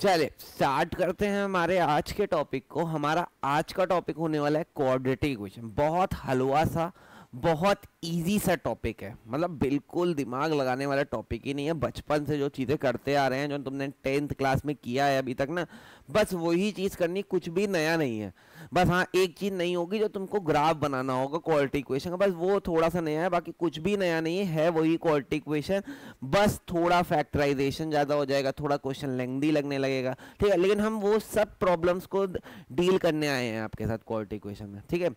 चलिए स्टार्ट करते हैं हमारे आज के टॉपिक को। हमारा आज का टॉपिक होने वाला है क्वाड्रेटिक इक्वेशन। बहुत हलवा सा, बहुत इजी सा टॉपिक है, मतलब बिल्कुल दिमाग लगाने वाला टॉपिक ही नहीं है। बचपन से जो चीज़ें करते आ रहे हैं, जो तुमने 10th क्लास में किया है अभी तक ना, बस वही चीज़ करनी, कुछ भी नया नहीं है। बस हाँ, एक चीज़ नहीं होगी, जो तुमको ग्राफ बनाना होगा क्वाड्रेटिक इक्वेशन का, बस वो थोड़ा सा नया है, बाकी कुछ भी नया नहीं है वही क्वाड्रेटिक इक्वेशन। बस थोड़ा फैक्टराइजेशन ज़्यादा हो जाएगा, थोड़ा क्वेश्चन लेंथी लगने लगेगा, ठीक है, लेकिन हम वो सब प्रॉब्लम्स को डील करने आए हैं आपके साथ क्वाड्रेटिक इक्वेशन में, ठीक है।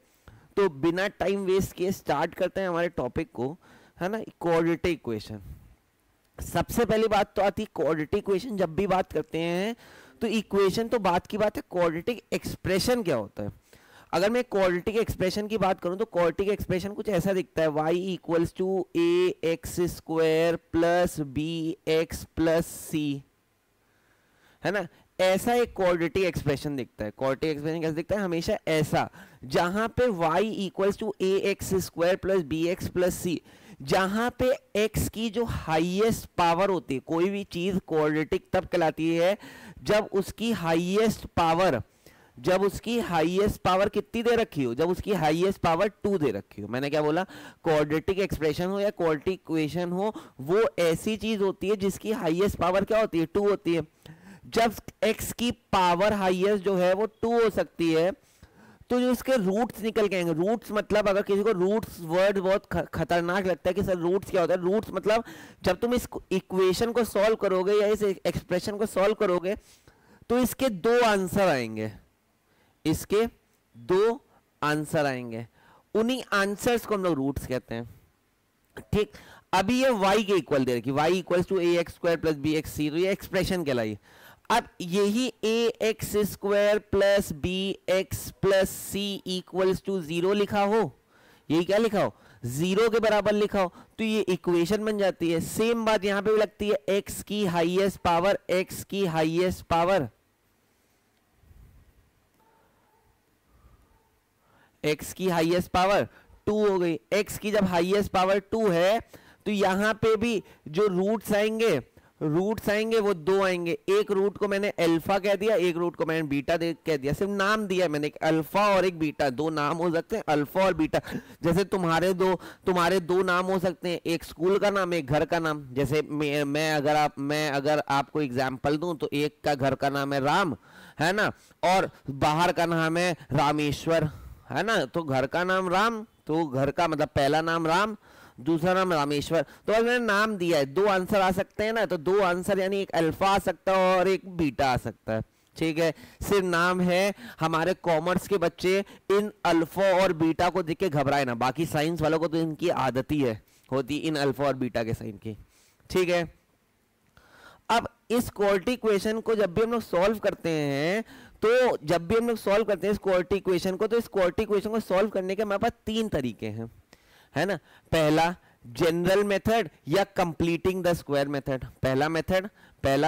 तो बिना टाइम वेस्ट किए स्टार्ट करते हैं हमारे टॉपिक को, है ना। क्वाड्रेटिक इक्वेशन, सबसे पहली बात तो आती है क्वाड्रेटिक इक्वेशन। जब भी बात करते हैं तो इक्वेशन तो बात की बात है, क्वाड्रेटिक एक्सप्रेशन क्या होता है। अगर मैं क्वाड्रेटिक एक्सप्रेशन की बात करूं तो क्वाड्रेटिक एक्सप्रेशन कुछ ऐसा दिखता है, y equals to a x square plus b x plus c, है ना। ऐसा एक क्वाड्रेटिक एक्सप्रेशन दिखता है। क्वाड्रेटिक एक्सप्रेशन कैसे दिखता है? हमेशा ऐसा, जहां पे y equals to a x square plus b x plus c, जहां पे x की जो हाईएस्ट पावर होती है, कोई भी चीज क्वाड्रेटिक तब कहलाती है जब उसकी हाईएस्ट पावर, जब उसकी हाईएस्ट पावर कितनी दे रखी हो, जब उसकी हाईएस्ट पावर 2 दे रखी हो। मैंने क्या बोला? क्वाड्रेटिक एक्सप्रेशन हो या क्वाड्रेटिक इक्वेशन हो, वो ऐसी चीज होती है जिसकी हाईएस्ट पावर क्या होती है? 2 होती है। जब x की पावर हाईएस्ट जो है वो 2 हो सकती है, तो जो इसके रूट्स निकल के आएंगे, रूट्स मतलब अगर किसी को रूट्स वर्ड बहुत खतरनाक लगता है कि सर रूट्स क्या होता है, रूट्स मतलब जब तुम इस इक्वेशन को सॉल्व करोगे या इस एक्सप्रेशन को सॉल्व करोगे तो इसके 2 आंसर आएंगे, इसके 2 आंसर आएंगे, उन्हीं आंसर्स को हम लोग रूट्स कहते हैं, ठीक। अभी ये y के इक्वल दे रखी, y equals to a x square plus b x c, तो ये एक्सप्रेशन कहलाई। अब यही a x square plus b x plus c equals to 0 लिखा हो, यही क्या लिखा हो? 0 के बराबर लिखा हो, तो ये इक्वेशन बन जाती है। सेम बात यहां पे भी लगती है, x की हाईएस्ट पावर, x की हाईएस्ट पावर, x की हाईएस्ट पावर 2 हो गई। x की जब हाईएस्ट पावर 2 है तो यहां पे भी जो रूट्स आएंगे, रूट्स आएंगे वो 2 आएंगे। एक रूट को मैंने अल्फा कह दिया, एक रूट को मैंने बीटा कह दिया, सिर्फ नाम दिया मैंने, एक अल्फा और एक बीटा, 2 नाम हो सकते हैं, अल्फा और बीटा। जैसे तुम्हारे दो नाम हो सकते हैं, एक स्कूल का नाम, एक घर का नाम। जैसे मैं अगर आपको एग्जाम्पल दूं तो एक का घर का नाम है राम, है ना, और बाहर का नाम है रामेश्वर, है ना। तो घर का नाम राम, तो घर का मतलब पहला नाम राम, दूसरा नाम रामेश्वर, तो मैंने नाम दिया है। 2 आंसर आ सकते हैं ना, तो 2 आंसर यानी एक अल्फा आ सकता है और एक बीटा आ सकता है, ठीक है। सिर्फ नाम है। हमारे कॉमर्स के बच्चे इन अल्फा और बीटा को देख के घबराए ना, बाकी साइंस वालों को तो इनकी आदत ही है, होती इन अल्फा और बीटा के साइन की, ठीक है। अब इस क्वाड्रेटिक इक्वेशन को जब भी हम लोग सॉल्व करते हैं, तो जब भी हम लोग सॉल्व करते हैं इस क्वाड्रेटिक इक्वेशन को, तो इस क्वाड्रेटिक इक्वेशन को सॉल्व करने के हमारे पास 3 तरीके हैं, है ना। पहला जनरल मेथड या कंप्लीटिंग द स्क्वायर मेथड। पहला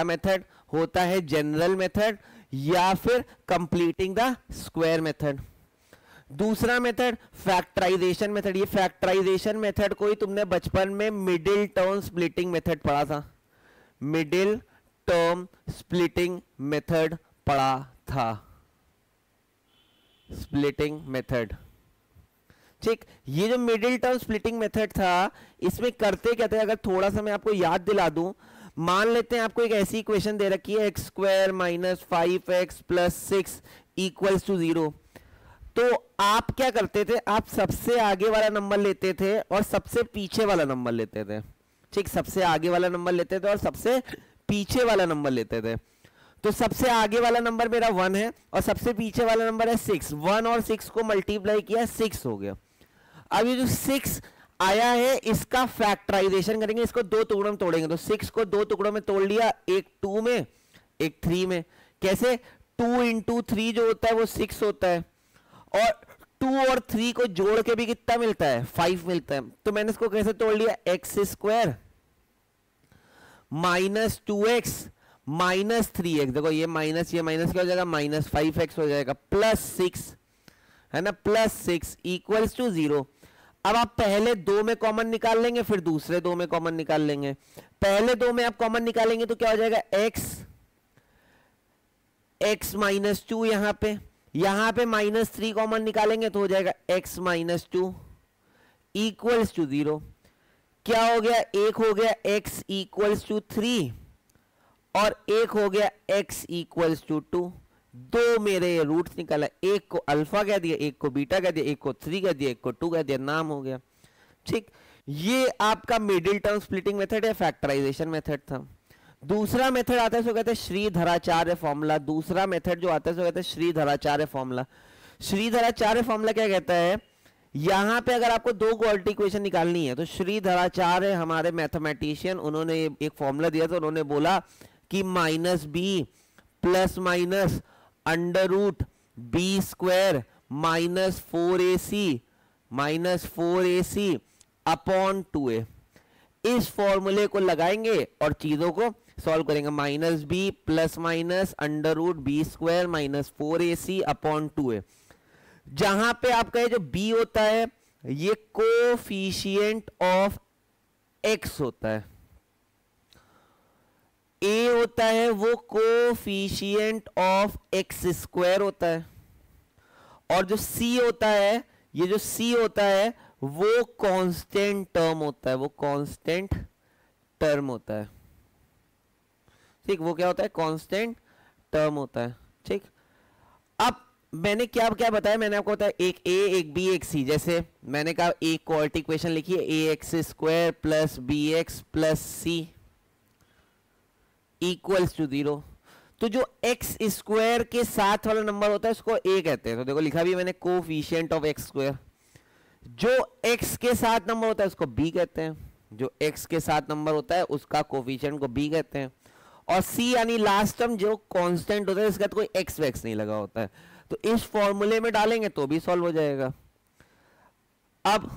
मेथड होता है जनरल मेथड या फिर कंप्लीटिंग द स्क्वायर मेथड। दूसरा मेथड फैक्टराइजेशन मेथड। ये फैक्टराइजेशन मेथड को ही तुमने बचपन में मिडिल टर्म स्प्लिटिंग मेथड पढ़ा था, मिडिल टर्म स्प्लिटिंग मेथड पढ़ा था, स्प्लिटिंग मेथड, ठीक। ये जो मिडिल टर्म स्प्लिटिंग मेथड था, इसमें करते क्या थे, अगर थोड़ा सा मैं आपको याद दिला दूं, मान लेते हैं आपको एक ऐसी इक्वेशन दे रखी है, x square minus 5x plus 6 equals to 0। तो आप क्या करते थे, आप सबसे आगे वाला नंबर लेते थे और सबसे पीछे वाला नंबर लेते थे, ठीक। सबसे आगे वाला नंबर लेते थे और सबसे पीछे वाला नंबर लेते थे। तो सबसे आगे वाला नंबर मेरा 1 है और सबसे पीछे वाला नंबर है 6। 1 और 6 को मल्टीप्लाई किया, 6 हो गया। अब ये जो 6 आया है, इसका फैक्टराइजेशन करेंगे, इसको 2 टुकड़ों में तोड़ेंगे। तो 6 को 2 टुकड़ों में तोड़ लिया, एक 2 में एक 3 में। कैसे? 2 इंटू 3 जो होता है वो 6 होता है, और 2 और 3 को जोड़ के भी कितना मिलता है? 5 मिलता है। तो मैंने इसको कैसे तोड़ लिया? X square minus 2x minus 3x, देखो ये माइनस क्या हो जाएगा? माइनस 5x हो जाएगा, प्लस 6, है ना, प्लस 6 इक्वल्स टू 0। अब आप पहले 2 में कॉमन निकाल लेंगे, फिर दूसरे 2 में कॉमन निकाल लेंगे। पहले 2 में आप कॉमन निकालेंगे तो क्या हो जाएगा? x x माइनस टू यहां पे -3 कॉमन निकालेंगे तो हो जाएगा x minus two equals to 0। क्या हो गया, एक हो गया x इक्वल्स टू 3 और एक हो गया x इक्वल्स टू 2। दो मेरे रूट्स निकाला, एक को अल्फा कह दिया, एक को बीटा कह दिया, एक को 3 कह दिया, एक को 2 कह दिया, नाम हो गया। ठीक, ये आपका मिडिल टर्म स्प्लिटिंग मेथड या फैक्टराइजेशन मेथड था। दूसरा मेथड आता है उसको कहते हैं श्रीधराचार्य फॉर्मूला। दूसरा मेथड जो आता है उसको कहते हैं श्रीधराचार्य फॉर्मूला। श्रीधराचार्य फॉर्मूला क्या कहता है, यहां पे अगर आपको दो क्वाड्रेटिक इक्वेशन निकालनी है तो श्रीधराचार्य हमारे मैथमेटिशियन, उन्होंने एक फॉर्मूला दिया था, उन्होंने बोला कि -b plus minus under root B square -4ac upon 2a। इस फॉर्मूले को लगाएंगे और चीजों को सॉल्व करेंगे। -b plus minus under root B square -4ac upon 2a। जहां पे आपका ये जो b होता है ये कोफिशिएंट ऑफ x होता है, a होता है वो कोफिशिएंट ऑफ x स्क्वायर होता है, और जो c होता है, ये जो c होता है वो कांस्टेंट टर्म होता है, वो कांस्टेंट टर्म होता है। ठीक, वो क्या होता है, कांस्टेंट टर्म होता है। ठीक, अब मैंने क्या क्या बताया, मैंने आपको बताया एक a एक b एक c। जैसे मैंने कहा एक क्वाड्रेटिक इक्वेशन लिखी है ax square plus bx plus c equals to 0। तो जो x स्क्वायर के साथ वाला नंबर होता है उसको a कहते हैं। तो देखो लिखा भी मैंने कोफिशिएंट ऑफ x स्क्वायर। जो x के साथ नंबर होता है उसको b कहते हैं, जो x के साथ नंबर होता है उसका कोफिशिएंट को b कहते हैं। और c यानी लास्ट टर्म जो कांस्टेंट होता है, इसका तो कोई x वैक्स नहीं लगा होता है, तो इस फॉर्मूले में डालेंगे तो भी सॉल्व हो जाएगा। अब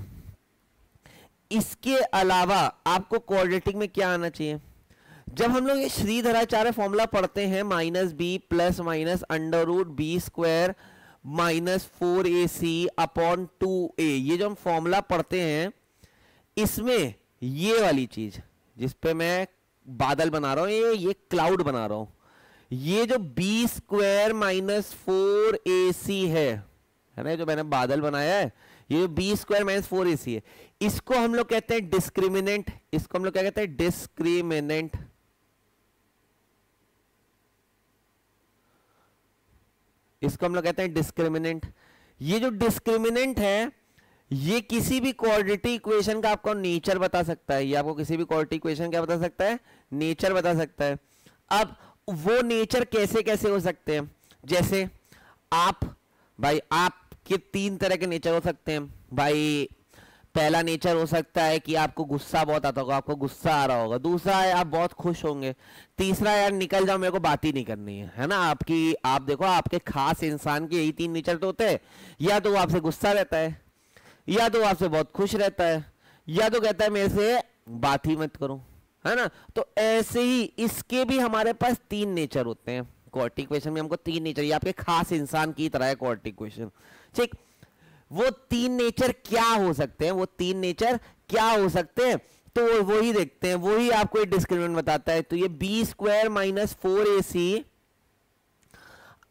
इसके अलावा आपको क्वाड्रेटिक में क्या आना चाहिए, जब हम लोग ये श्रीधराचार्य फॉर्मूला पढ़ते हैं -b plus minus under root B square -4ac upon 2a, ये जो हम फॉर्मूला पढ़ते हैं इसमें ये वाली चीज जिसपे मैं बादल बना रहा हूं, ये क्लाउड बना रहा हूं, ये जो बी स्क्वायर -4ac है ना, जो मैंने बादल बनाया है, ये जो बी स्क्वायर -4ac है, इसको हम लोग कहते हैं डिस्क्रिमिनेंट। इसको हम लोग क्या कहते हैं, डिस्क्रिमिनेंट। इसको हम लोग कहते हैं डिस्क्रिमिनेंट। ये जो डिस्क्रिमिनेंट है ये किसी भी क्वाड्रेटिक इक्वेशन का आपको नेचर बता सकता है। ये आपको किसी भी क्वाड्रेटिक इक्वेशन क्या बता सकता है, नेचर बता सकता है। अब वो नेचर कैसे कैसे हो सकते हैं, जैसे आपके 3 तरह के नेचर हो सकते हैं भाई। पहला नेचर हो सकता है कि आपको गुस्सा बहुत आता होगा, आपको गुस्सा आ रहा होगा। दूसरा है आप बहुत खुश होंगे। तीसरा यार निकल जाओ, मेरे को बात ही नहीं करनी है ना। आप देखो आपके खास इंसान के यही 3 नेचर तो होते हैं, या तो वो आपसे गुस्सा रहता है, या तो वो आपसे बहुत खुश रहता है, या तो कहता है मेरे से बात ही मत करो, है ना। तो ऐसे ही इसके भी हमारे पास 3 नेचर होते हैं। क्वाड्रेटिक इक्वेशन में हमको 3 नेचर, ये आपके खास इंसान की तरह है क्वाड्रेटिक इक्वेशन। ठीक, वो 3 नेचर क्या हो सकते हैं, वो 3 नेचर क्या हो सकते हैं, तो वही देखते हैं, वही आपको एक डिस्क्रिमिनेंट बताता है। तो ये बी स्क्वायर -4ac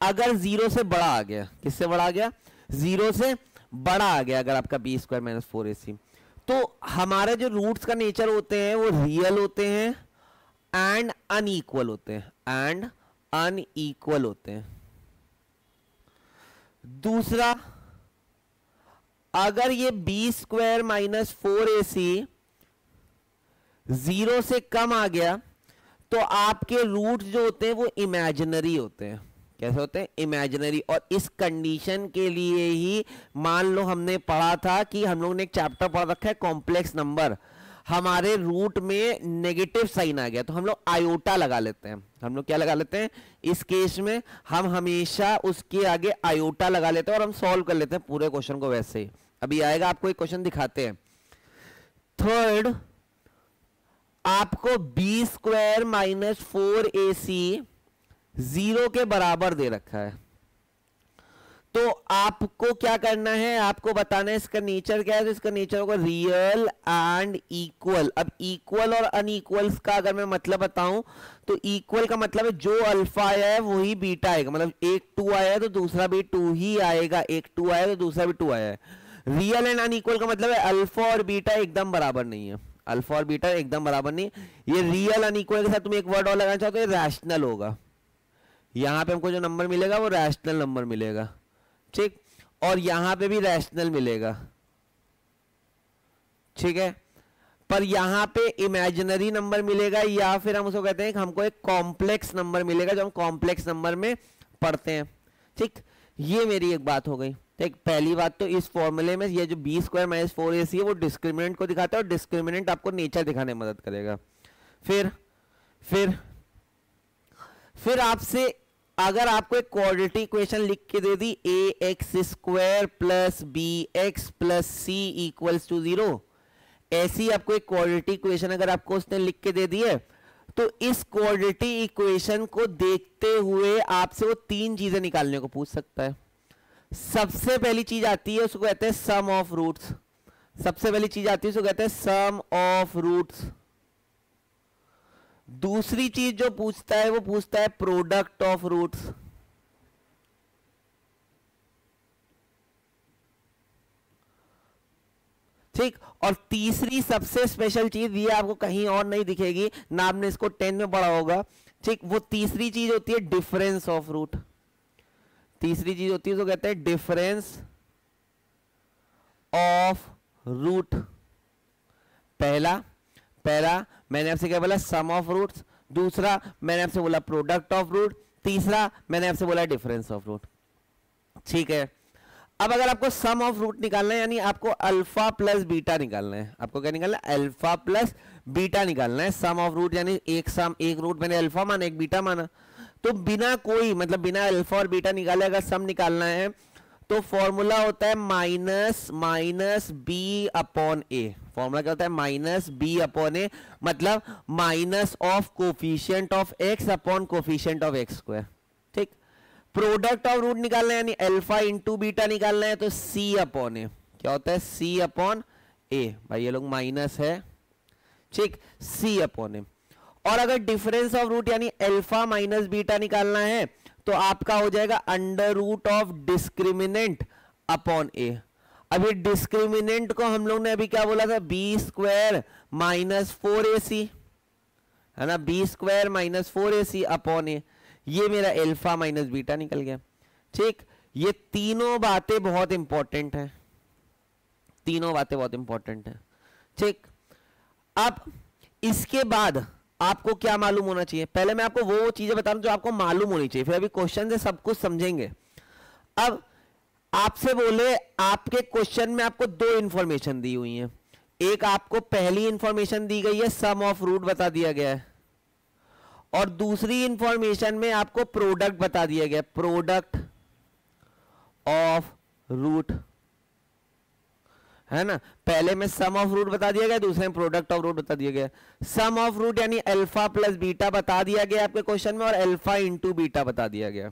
अगर 0 से बड़ा आ गया, किससे बड़ा आ गया, 0 से बड़ा आ गया अगर आपका बी स्क्वायर -4ac, तो हमारे जो रूट्स का नेचर होते हैं वो रियल होते हैं एंड अनइक्वल होते हैं, एंड अनइक्वल होते हैं। दूसरा, अगर ये बी स्क्वायर -4ac 0 से कम आ गया तो आपके रूट्स जो होते हैं वो इमेजिनरी होते हैं। कैसे होते हैं, इमेजिनरी। और इस कंडीशन के लिए ही मान लो हमने पढ़ा था कि हम लोग ने एक चैप्टर पढ़ रखा है कॉम्प्लेक्स नंबर, हमारे रूट में नेगेटिव साइन आ गया तो हम लोग आयोटा लगा लेते हैं। हम लोग क्या लगा लेते हैं, इस केस में हम हमेशा उसके आगे आयोटा लगा लेते हैं और हम सॉल्व कर लेते हैं पूरे क्वेश्चन को वैसे ही। अभी आएगा, आपको एक क्वेश्चन दिखाते हैं। थर्ड, आपको बी स्क्वायर -4ac 0 के बराबर दे रखा है, तो आपको क्या करना है, आपको बताना है इसका नेचर क्या है। तो इसका नेचर होगा रियल एंड इक्वल। अब इक्वल और अनइक्वल्स का अगर मैं मतलब बताऊं तो इक्वल का मतलब है जो अल्फा आया है वही बीटा आएगा, मतलब एक 2 आया है तो दूसरा भी 2 ही आएगा, एक 2 आया है तो दूसरा भी 2 आया है। रियल एंड अनइक्वल का मतलब है अल्फा और बीटा एकदम बराबर नहीं है, अल्फा और बीटा एकदम बराबर नहीं। ये रियल अनइक्वल के साथ तुम एक वर्ड और लगाना चाहते हो, रैशनल होगा। यहां पे हमको जो नंबर मिलेगा वो रैशनल नंबर मिलेगा, ठीक, और यहां पे भी रैशनल मिलेगा, ठीक है। पर यहां पे इमेजिनरी नंबर मिलेगा, या फिर हम उसको कहते हैं कि हमको एक कॉम्प्लेक्स नंबर मिलेगा जो हम कॉम्प्लेक्स नंबर में पढ़ते हैं, ठीक। ये मेरी एक बात हो गई, ठीक। पहली बात तो इस फॉर्मूले में ये जो बी स्क्वायर माइनस 4ac है वो डिस्क्रिमिनेंट को दिखाता है, और डिस्क्रिमिनेंट आपको नेचर दिखाने में मदद करेगा। फिर आपसे अगर आपको एक क्वाड्रेटिक इक्वेशन लिख के दे दी a x square plus b x plus c equals to 0, ऐसी आपको एक क्वाड्रेटिक इक्वेशन अगर आपको उसने लिख के दे दी है, तो इस क्वाड्रेटिक इक्वेशन को देखते हुए आपसे वो 3 चीजें निकालने को पूछ सकता है। सबसे पहली चीज आती है उसको कहते हैं सम ऑफ रूट्स, सबसे पहली चीज आती है उसको कहते हैं सम ऑफ रूट्स। दूसरी चीज जो पूछता है वो पूछता है प्रोडक्ट ऑफ रूट्स, ठीक। और तीसरी सबसे स्पेशल चीज, ये आपको कहीं और नहीं दिखेगी ना, आपने इसको 10 में पढ़ा होगा, ठीक। वो तीसरी चीज होती है डिफरेंस ऑफ रूट। तीसरी चीज होती है तो कहते हैं डिफरेंस ऑफ रूट। पहला मैंने आपसे क्या बोला, सम ऑफ रूट्स। दूसरा मैंने आपसे बोला प्रोडक्ट ऑफ रूट। तीसरा मैंने आपसे बोला डिफरेंस ऑफ रूट, ठीक है। अब अगर आपको सम ऑफ रूट निकालना है, यानी आपको अल्फा प्लस बीटा निकालना है, आपको क्या निकालना है, अल्फा प्लस बीटा निकालना है। सम ऑफ रूट यानी एक रूट मैंने अल्फा माना एक बीटा माना, तो बिना कोई मतलब बिना अल्फा और बीटा निकाले अगर सम निकालना है तो फॉर्मूला होता है माइनस बी अपॉन ए। फॉर्मूला क्या होता है, माइनस बी अपॉन ए, मतलब minus of coefficient of x upon coefficient of x square, ठीक। प्रोडक्ट ऑफ रूट निकालना है यानी अल्फा इंटू बीटा निकालना है, तो सी अपॉन ए क्या होता है, सी अपॉन ए। भाई ये लोग माइनस है, ठीक, सी अपॉन ए। और अगर डिफरेंस ऑफ रूट यानी अल्फा माइनस बीटा निकालना है तो आपका हो जाएगा under root of discriminant upon a. अभी डिस्क्रिमिनेंट को हम लोग ने अभी क्या बोला था, बी स्क्वायर माइनस 4ac, है ना, b square minus 4ac upon a. ये मेरा अल्फा माइनस बीटा निकल गया, ठीक। ये तीनों बातें बहुत इंपॉर्टेंट है, तीनों बातें बहुत इंपॉर्टेंट है, ठीक। अब इसके बाद आपको क्या मालूम होना चाहिए, पहले मैं आपको वो चीजें बता रहा हूं जो आपको मालूम होनी चाहिए, फिर अभी क्वेश्चन से सब कुछ समझेंगे। अब आपसे बोले आपके क्वेश्चन में आपको 2 इंफॉर्मेशन दी हुई है। एक आपको पहली इंफॉर्मेशन दी गई है सम ऑफ रूट बता दिया गया है, और दूसरी इंफॉर्मेशन में आपको प्रोडक्ट बता दिया गया, प्रोडक्ट ऑफ रूट, है ना। पहले में सम ऑफ रूट बता दिया गया, दूसरे में प्रोडक्ट ऑफ रूट बता दिया गया। सम ऑफ रूट यानी अल्फा प्लस बीटा बता दिया गया आपके क्वेश्चन में, और अल्फा इंटू बीटा बता दिया गया।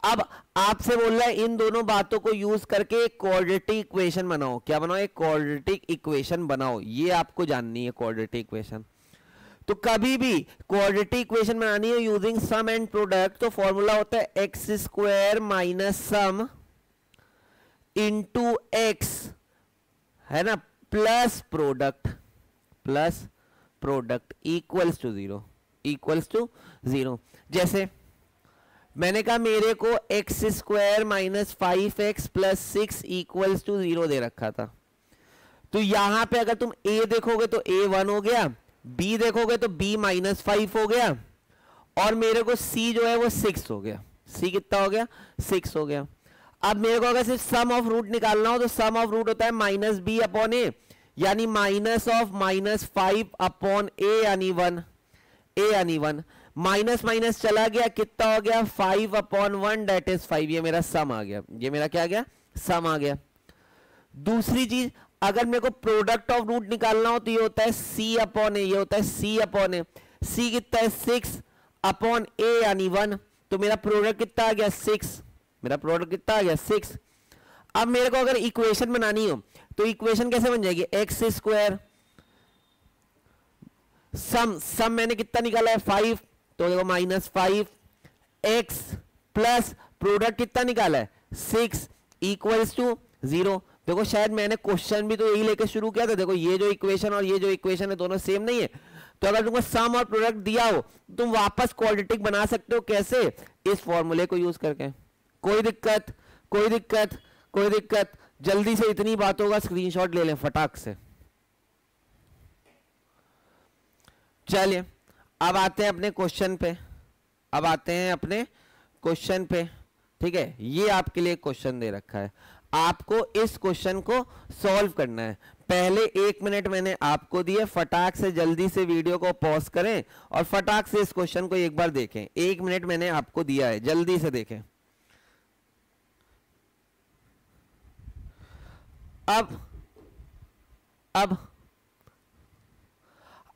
अब आपसे बोल रहा है इन दोनों बातों को यूज करके एक क्वाड्रेटिक इक्वेशन बनाओ। क्या बनाओ, एक क्वाड्रेटिक इक्वेशन बनाओ। ये आपको जाननी है क्वाड्रेटिक इक्वेशन। तो कभी भी क्वाड्रेटिक इक्वेशन बनानी है यूजिंग सम एंड प्रोडक्ट, तो फॉर्मूला होता है x square minus sum into x, है ना, प्लस प्रोडक्ट इक्वल्स टू 0। जैसे मैंने कहा मेरे को x square minus 5x plus 6 equals to 0 दे रखा था, तो यहां पे अगर तुम a देखोगे तो a 1 हो गया, b देखोगे तो b माइनस 5 हो गया, और मेरे को c जो है वो 6 हो गया। c कितना हो गया, 6 हो गया। अब मेरे को अगर सिर्फ सम ऑफ रूट निकालना हो तो सम ऑफ रूट होता है माइनस बी अपॉन ए, यानी माइनस ऑफ माइनस 5 अपॉन ए यानी 1। माइनस माइनस चला गया, कितना हो गया, 5 अपॉन 1 दैट इज 5। ये मेरा सम आ गया, ये मेरा क्या आ गया, सम आ गया। दूसरी चीज, अगर मेरे को प्रोडक्ट ऑफ रूट निकालना हो तो ये होता है c अपॉन ए, ये होता है c अपॉन ए। c कितना है, 6 अपॉन a यानी 1, तो मेरा प्रोडक्ट कितना आ गया, 6। मेरा प्रोडक्ट कितना आ गया 6। अब मेरे को अगर इक्वेशन बनानी हो तो इक्वेशन कैसे बन जाएगी, एक्स स्क्वायर सम मैंने कितना निकाला है 5, तो देखो -5 एक्स प्लस प्रोडक्ट कितना निकाला है 6 इक्वल्स टू 0। देखो शायद मैंने क्वेश्चन भी तो यही लेके शुरू किया था। देखो ये जो इक्वेशन और ये जो इक्वेशन है दोनों सेम नहीं है, तो अगर तुमको सम और प्रोडक्ट दिया हो तुम वापस क्वाड्रेटिक बना सकते हो। कैसे, इस फॉर्मूले को यूज करके। कोई दिक्कत, कोई दिक्कत, कोई दिक्कत। जल्दी से इतनी बातों का स्क्रीनशॉट ले लें फटाक से। चलिए अब आते हैं अपने क्वेश्चन पे, अब आते हैं अपने क्वेश्चन पे। ठीक है, ये आपके लिए क्वेश्चन दे रखा है, आपको इस क्वेश्चन को सॉल्व करना है। पहले 1 मिनट मैंने आपको दिए, फटाक से जल्दी से वीडियो को पॉज करें और फटाक से इस क्वेश्चन को एक बार देखें। 1 मिनट मैंने आपको दिया है, जल्दी से देखें। अब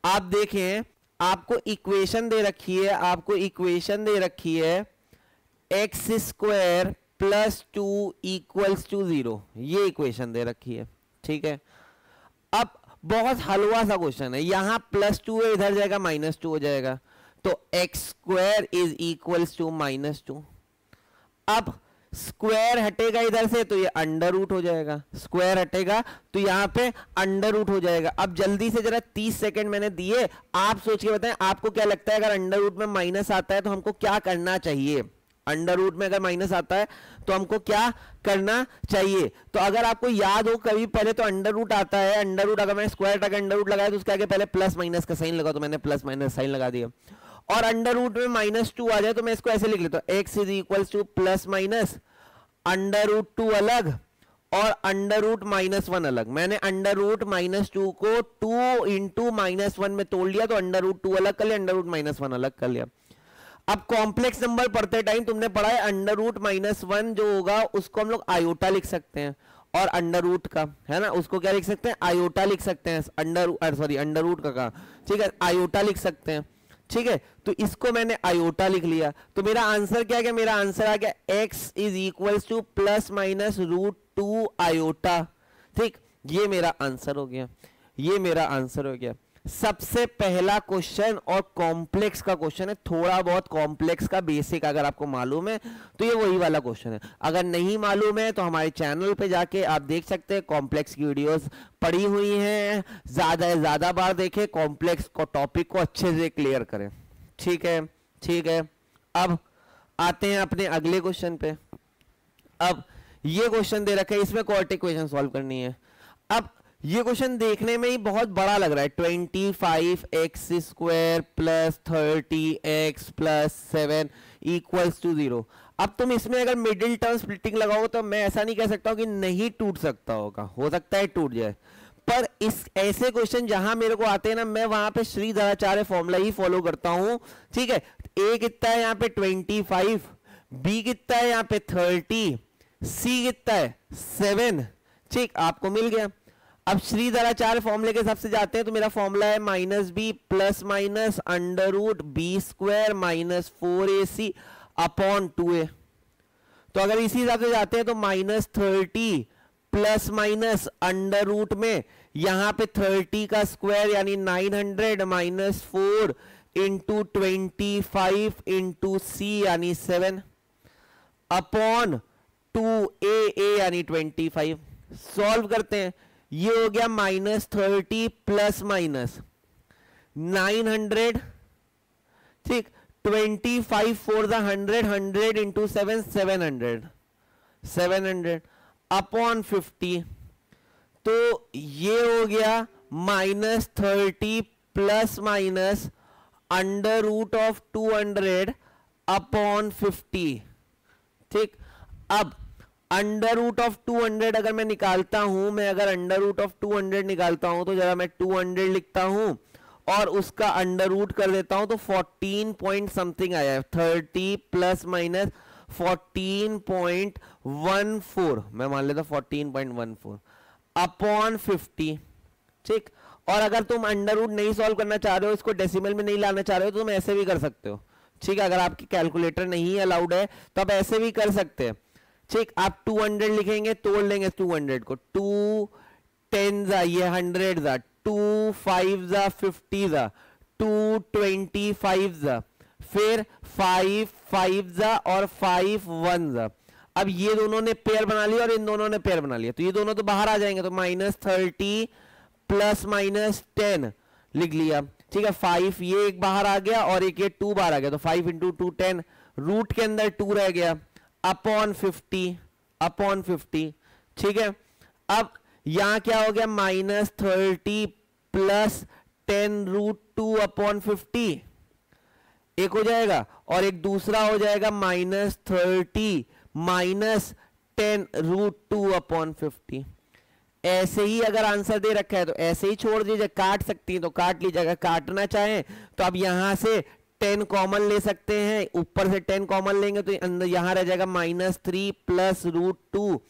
आप देखें, आपको इक्वेशन दे रखी है, आपको इक्वेशन दे रखी है x square plus 2 equals to 0, ये इक्वेशन दे रखी है। ठीक है, अब बहुत हलवा सा क्वेश्चन है, यहां +2 है, इधर जाएगा -2 हो जाएगा, तो x square is equals to -2। अब स्क्वायर हटेगा इधर से तो ये अंडर रूट हो जाएगा, स्क्वायर हटेगा तो यहां पे अंडर रूट हो जाएगा। अब जल्दी से जरा 30 सेकंड मैंने दिए, आप सोच के बताएं आपको क्या लगता है अगर अंडर रूट में माइनस आता है तो हमको क्या करना चाहिए। अंडर रूट में अगर माइनस आता है तो हमको क्या करना चाहिए। तो अगर आपको याद हो कभी पहले तो अंडर रूट आता है, अंडर रूट अगर मैंने स्क्वायर हटा के अंडर रूट लगाया तो उसके आगे पहले प्लस माइनस का साइन लगा, तो मैंने प्लस माइनस साइन लगा दिया। और अंडर रूट में -2 आ जाए तो मैं इसको ऐसे लिख लेता हूं, x is equal to plus minus under root 2 अलग और अंडर रूट -1 अलग। मैंने अंडर रूट -2 को 2 इंटू -1 में तोड़ लिया तो अंडर रूट 2 अलग कर लिया, अंडर रूट -1 अलग कर लिया। अब कॉम्प्लेक्स नंबर पढ़ते टाइम तुमने पढ़ा है अंडर रूट -1 जो होगा उसको हम लोग आयोटा लिख सकते हैं, और अंडर रूट का है ना उसको क्या लिख सकते हैं, आयोटा लिख सकते हैं। अंडर रूट का कहा, ठीक है, आयोटा लिख सकते हैं। ठीक है, तो इसको मैंने आयोटा लिख लिया, तो मेरा आंसर क्या है, मेरा आंसर आ गया x is equal to +√2 iota. ठीक, ये मेरा आंसर हो गया, ये मेरा आंसर हो गया। सबसे पहला क्वेश्चन और कॉम्प्लेक्स का क्वेश्चन है, थोड़ा बहुत कॉम्प्लेक्स का बेसिक अगर आपको मालूम है तो ये वही वाला क्वेश्चन है। अगर नहीं मालूम है तो हमारे चैनल पे जाके आप देख सकते हैं, कॉम्प्लेक्स की वीडियोस पड़ी हुई हैं, ज्यादा से ज्यादा बार देखें, कॉम्प्लेक्स को टॉपिक को अच्छे से क्लियर करें। ठीक है, ठीक है। अब आते हैं अपने अगले क्वेश्चन पे। अब ये क्वेश्चन दे रखा है, इसमें क्वाड्रेटिक इक्वेशन सॉल्व करनी है। अब ये क्वेश्चन देखने में ही बहुत बड़ा लग रहा है, 25x² plus 30x plus 7 equals to 0। अब तुम इसमें अगर मिडिल टर्म स्प्लिटिंग लगाओ तो मैं ऐसा नहीं कह सकता हूं कि नहीं टूट सकता होगा, हो सकता है टूट जाए, पर इस ऐसे क्वेश्चन जहां मेरे को आते हैं ना, मैं वहां पे श्रीधराचार्य फॉर्मूला ही फॉलो करता हूं। ठीक है, ए कितना है यहाँ पे 25, बी कितना है यहाँ पे 30, सी कितना है 7। ठीक, आपको मिल गया। अब श्रीधराचार्य फॉर्मूले के हिसाब से जाते हैं तो मेरा फॉर्मूला है -b plus minus under root b² -4ac upon 2a। तो अगर इसी हिसाब से जाते हैं तो -30 प्लस माइनस अंडर रूट में यहां पे 30 का स्क्वायर यानी 900 -4 इंटू 25 इंटू c यानी 7 अपॉन 2a यानी 25। सॉल्व करते हैं, ये हो गया -30 प्लस माइनस 900। ठीक, 25 4 100, 100 इंटू 7 700 अपॉन 50। तो ये हो गया -30 plus minus under root of 200 upon 50। ठीक, अब अंडर रूट ऑफ 200 अगर मैं निकालता हूं, मैं अगर अंडर रूट ऑफ 200 निकालता हूं तो जरा मैं 200 लिखता हूं और उसका अंडर रूट कर देता हूं तो 14 पॉइंट समथिंग आया है। 30 प्लस माइनस 14.14, मैं मान लेता 14.14 अपॉन 50। ठीक, और अगर तुम अंडर रूट नहीं सॉल्व करना चाह रहे हो, इसको डेसिमल में नहीं लाना चाह रहे हो, तो तुम ऐसे भी कर सकते हो। ठीक है, अगर आपकी कैलकुलेटर नहीं अलाउड है तो आप ऐसे भी कर सकते हैं। ठीक, आप 200 लिखेंगे, तोड़ लेंगे 200 को, 2 10 ये 100 2 5 50 2 25 फिर 5 5 और 5 1 अब ये दोनों ने पेयर बना लिया और इन दोनों ने पेयर बना लिया, तो ये दोनों तो बाहर आ जाएंगे, तो -30 प्लस -10 लिख लिया। ठीक है, 5 ये एक बाहर आ गया और एक ये 2 बाहर आ गया, तो 5 इंटू 2 10, रूट के अंदर 2 रह गया, अपॉन 50। ठीक है, अब यहां क्या हो गया, -30 प्लस 10 रूट 2 अपॉन 50 एक हो जाएगा, और एक दूसरा हो जाएगा -30 माइनस 10 रूट 2 अपॉन 50। ऐसे ही अगर आंसर दे रखा है तो ऐसे ही छोड़ दीजिए, काट सकती है तो काट लीजिएगा, काटना चाहें तो अब यहां से 10 कॉमन ले सकते हैं, ऊपर से 10 कॉमन लेंगे तो अंदर यहां रह जाएगा -3 प्लस रूट 2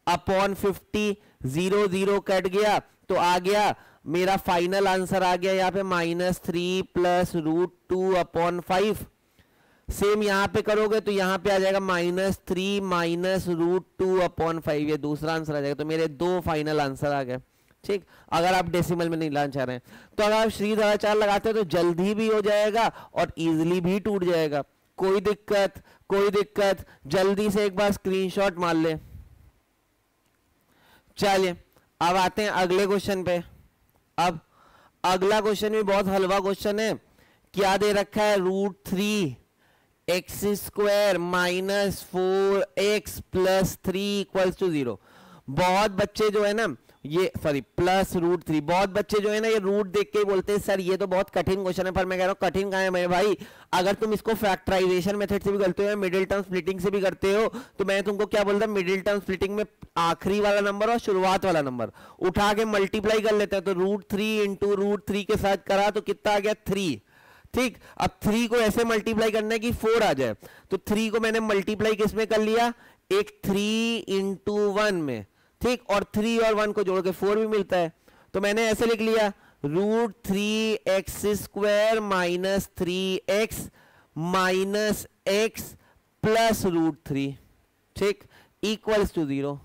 अपॉन 50, 0 0 कट गया तो आ गया मेरा फाइनल आंसर आ गया यहाँ पे -3 प्लस रूट 2 अपॉन 5। सेम यहां पे करोगे तो यहां पे आ जाएगा -3 माइनस रूट 2 अपॉन 5, ये दूसरा आंसर आ जाएगा। तो मेरे 2 फाइनल आंसर आ गए। ठीक, अगर आप डेसिमल में नहीं लाना चाह रहे हैं तो अगर आप श्रीधराचार्य लगाते हैं तो जल्दी भी हो जाएगा और इजीली भी टूट जाएगा, कोई दिक्कत। जल्दी से एक बार स्क्रीनशॉट मार ले। चलिए अब आते हैं अगले क्वेश्चन पे। अब अगला क्वेश्चन भी बहुत हलवा क्वेश्चन है। क्या दे रखा है, √3 x square minus 4x plus 3 equals to 0। बहुत बच्चे जो है ना ये प्लस √3, बहुत बच्चे जो है ना ये रूट देख के बोलते हैं सर ये तो बहुत कठिन क्वेश्चन है, पर मैं कह रहा हूं कठिन कहां है मेरे भाई। अगर तुम इसको फैक्टराइजेशन मेथड से भी करते हो, मिडिल टर्म स्प्लिटिंग से भी करते हो, तो मैं तुमको क्या बोलता हूं, मिडिल टर्म स्प्लिटिंग में आखिरी वाला नंबर और शुरुआत वाला नंबर उठा के मल्टीप्लाई कर लेते हैं। तो √3 इंटू √3 के साथ करा तो कितना आ गया, 3। ठीक, अब 3 को ऐसे मल्टीप्लाई करना है कि 4 आ जाए, तो 3 को मैंने मल्टीप्लाई किस में कर लिया, एक 3 इंटू 1 में। ठीक, और 3 और 1 को जोड़ के 4 भी मिलता है, तो मैंने ऐसे लिख लिया √3x square minus 3x minus x plus √3, ठीक, इक्वल्स टू 0।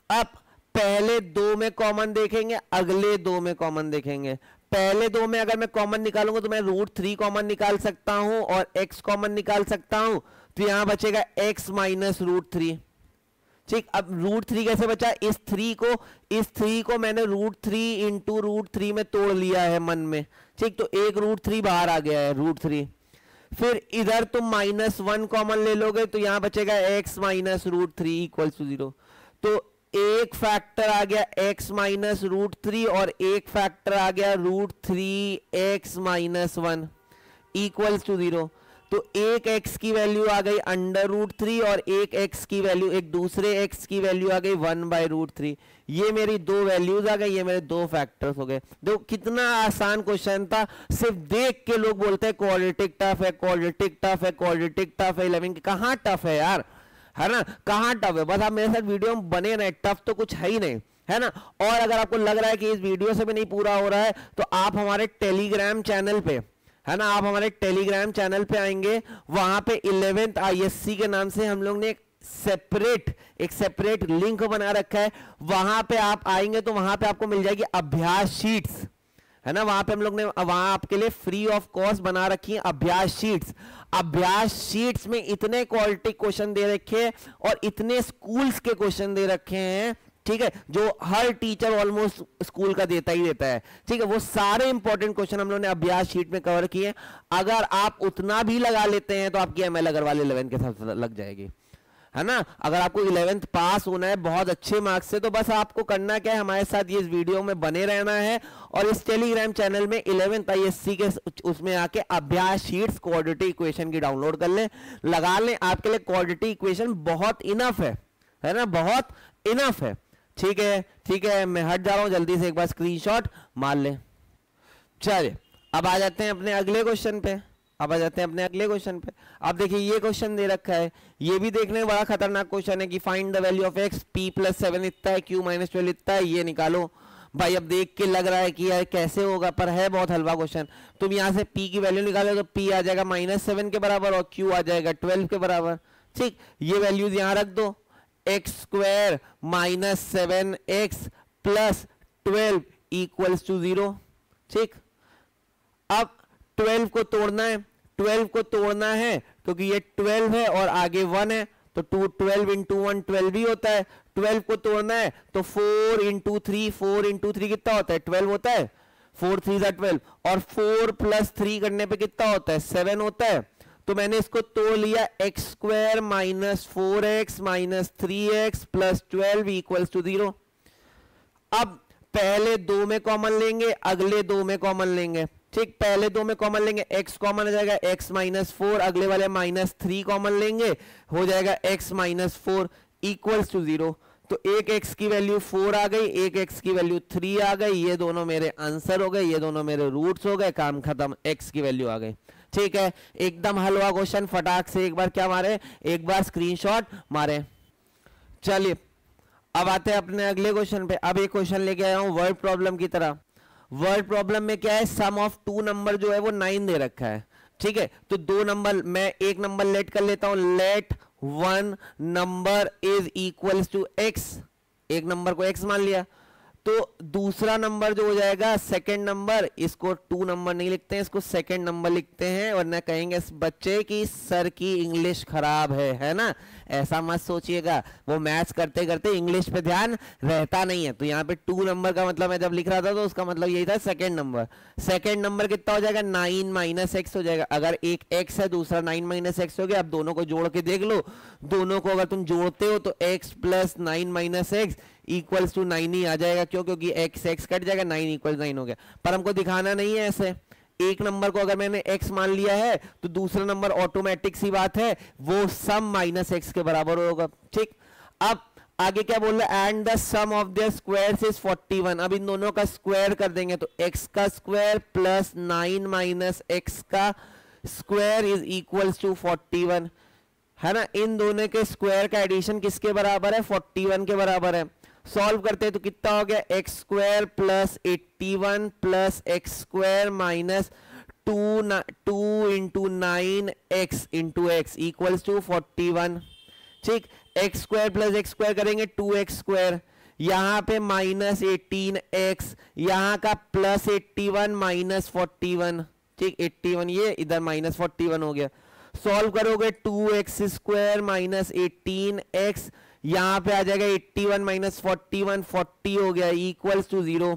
अब पहले 2 में कॉमन देखेंगे, अगले 2 में कॉमन देखेंगे। पहले 2 में अगर मैं कॉमन निकालूंगा तो मैं √3 कॉमन निकाल सकता हूं और x कॉमन निकाल सकता हूं, तो यहां बचेगा x माइनस √3। ठीक, अब √3 कैसे बचा, इस 3 को मैंने √3 इंटू √3 में तोड़ लिया है मन में। ठीक, तो एक √3 बाहर आ गया है, √3। फिर इधर तुम -1 कॉमन ले लोगे तो यहां बचेगा x माइनस √3 इक्वल्स टू 0। तो एक फैक्टर आ गया x माइनस √3 और एक फैक्टर आ गया √3x माइनस 1 इक्वल्स टू 0। तो एक x की वैल्यू आ गई √3 और एक x की वैल्यू, एक दूसरे x की वैल्यू आ गई 1/√3। ये मेरी 2 वैल्यूज आ गई, ये मेरे 2 फैक्टर्स हो गए। देखो कितना आसान क्वेश्चन था, सिर्फ देख के लोग बोलते हैं क्वाड्रेटिक टफ है, क्वाड्रेटिक टफ है, क्वाड्रेटिक टफ है। 11 कहां टफ है यार, है ना, कहां टफ है। बस आप मेरे साथ वीडियो में बने रहे, टफ तो कुछ है ही नहीं, है ना। और अगर आपको लग रहा है कि इस वीडियो से भी नहीं पूरा हो रहा है तो आप हमारे टेलीग्राम चैनल पे, है ना, आप हमारे टेलीग्राम चैनल पे आएंगे, वहां पे 11th ISC के नाम से हम लोग ने एक सेपरेट लिंक बना रखा है। वहां पे आप आएंगे तो वहां पे आपको मिल जाएगी अभ्यास शीट्स, है ना। वहां पे हम लोग ने वहां आपके लिए फ्री ऑफ कॉस्ट बना रखी है अभ्यास शीट्स। अभ्यास शीट्स में इतने क्वालिटी क्वेश्चन दे रखे हैं और इतने स्कूल्स के क्वेश्चन दे रखे हैं, ठीक है, जो हर टीचर ऑलमोस्ट स्कूल का देता ही देता है। ठीक है, वो सारे इंपॉर्टेंट क्वेश्चन हम लोग ने अभ्यास शीट में कवर किए। अगर आप उतना भी लगा लेते हैं तो आपकी ML अग्रवाल 11 के साथ लग जाएगी, है ना। अगर आपको 11th पास होना है बहुत अच्छे मार्क्स से, तो बस आपको करना क्या है, हमारे साथ ये इस वीडियो में बने रहना है और इस टेलीग्राम चैनल में 11th ISC के उसमें आके अभ्यास शीट्स क्वाड्रेटिक इक्वेशन की डाउनलोड कर लें, लगा लें। आपके लिए क्वाड्रेटिक इक्वेशन बहुत इनफ है ना, बहुत इनफ है। ठीक है, मैं हट जा रहा हूं, जल्दी से एक बार स्क्रीनशॉट मार लें। चलिए अब आ जाते हैं अपने अगले क्वेश्चन पे। अब देखिए ये क्वेश्चन दे रखा है, ये भी देखने में बड़ा खतरनाक क्वेश्चन है कि find the value of x, p + 7 इतना है, q - 12 इतना है, ये निकालो। भाई अब देख के लग रहा है कि यार कैसे होगा, पर है बहुत हलवा क्वेश्चन। तुम यहां से p की वैल्यू निकालो तो p आ जाएगा -7 के बराबर और q आ जाएगा 12 के बराबर। ठीक, ये वैल्यूज यहां रख दो, x square minus 7x plus 12 equals to 0। ठीक, अब 12 को तोड़ना है, 12 को तोड़ना है क्योंकि ये 12 है और आगे 1 है, तो 12 इंटू 1 12 ही होता है। 12 को तोड़ना है तो 4 इंटू 3, 4 इंटू 3 कितना होता है 12 होता है, 4 3 12, और 4 प्लस 3 करने पे कितना होता है 7 होता है। तो मैंने इसको तोड़ लिया, x square minus 4x minus 3x plus 12 equals to 0। अब पहले दो में कॉमन लेंगे, अगले दो में कॉमन लेंगे। ठीक, पहले दो में कॉमन लेंगे, x कॉमन हो जाएगा x माइनस 4, अगले वाले माइनस 3 कॉमन लेंगे, हो जाएगा x माइनस 4 इक्वल्स टू 0। तो एक x की वैल्यू 4 आ गई, एक x की वैल्यू 3 आ गई, ये दोनों मेरे आंसर हो गए, ये दोनों मेरे रूट्स हो गए, काम खत्म, x की वैल्यू आ गई। ठीक है, एकदम हलवा क्वेश्चन, फटाक से एक बार क्या मारे, एक बार स्क्रीनशॉट मारे। चलिए अब आते हैं अपने अगले क्वेश्चन पे। अब एक क्वेश्चन लेके आया हूं वर्ड प्रॉब्लम की तरह। वर्ड प्रॉब्लम में क्या है, सम ऑफ 2 नंबर जो है वो 9 दे रखा है। ठीक है, तो 2 नंबर, मैं एक नंबर लेट कर लेता हूं, let 1 number is equals to x, एक नंबर को x मान लिया, तो दूसरा नंबर जो हो जाएगा सेकंड नंबर, इसको 2 नंबर नहीं लिखते हैं, इसको सेकंड नंबर लिखते हैं, वरना कहेंगे बच्चे की सर की इंग्लिश खराब है ना, ऐसा मत सोचिएगा, वो मैथ्स करते करते इंग्लिश पे ध्यान रहता नहीं है। तो यहाँ पे 2 नंबर का मतलब मैं जब लिख रहा था तो उसका मतलब यही था सेकंड नंबर। सेकंड नंबर कितना हो जाएगा 9 माइनस एक्स हो जाएगा, अगर एक x है दूसरा 9 माइनस एक्स हो गया। अब दोनों को जोड़ के देख लो, दोनों को अगर तुम जोड़ते हो तो x plus 9 minus x equals to 9 ही आ जाएगा, क्यों, क्योंकि x x कट जाएगा, 9 इक्वल 9 हो गया। पर हमको दिखाना नहीं है ऐसे, एक नंबर को अगर मैंने x मान लिया है तो दूसरा नंबर ऑटोमेटिक सी बात है वो सम माइनस एक्स के बराबर होगा। ठीक, अब आगे क्या बोल रहा है, and the sum of their squares is 41। अब इन दोनों का स्क्वायर कर देंगे तो x का स्क्वायर प्लस 9 माइनस एक्स का स्क्वायर इज इक्वल्स टू 41, है ना। इन दोनों के स्क्वायर का एडिशन किसके बराबर है, 41 के बराबर है। सॉल्व करते हैं तो कितना हो गया, x square plus 81 plus x square minus 2 into 9 x into x equals to 41। ठीक, x square plus x square करेंगे 2x स्क्वायर, यहाँ पे माइनस 18x, यहाँ का प्लस 81 माइनस 41। ठीक, 81 ये इधर माइनस 41 हो गया। सॉल्व करोगे 2x स्क्वायर माइनस 18x, यहां पे आ जाएगा 81 माइनस 41, 40 हो गया इक्वल्स टू 0।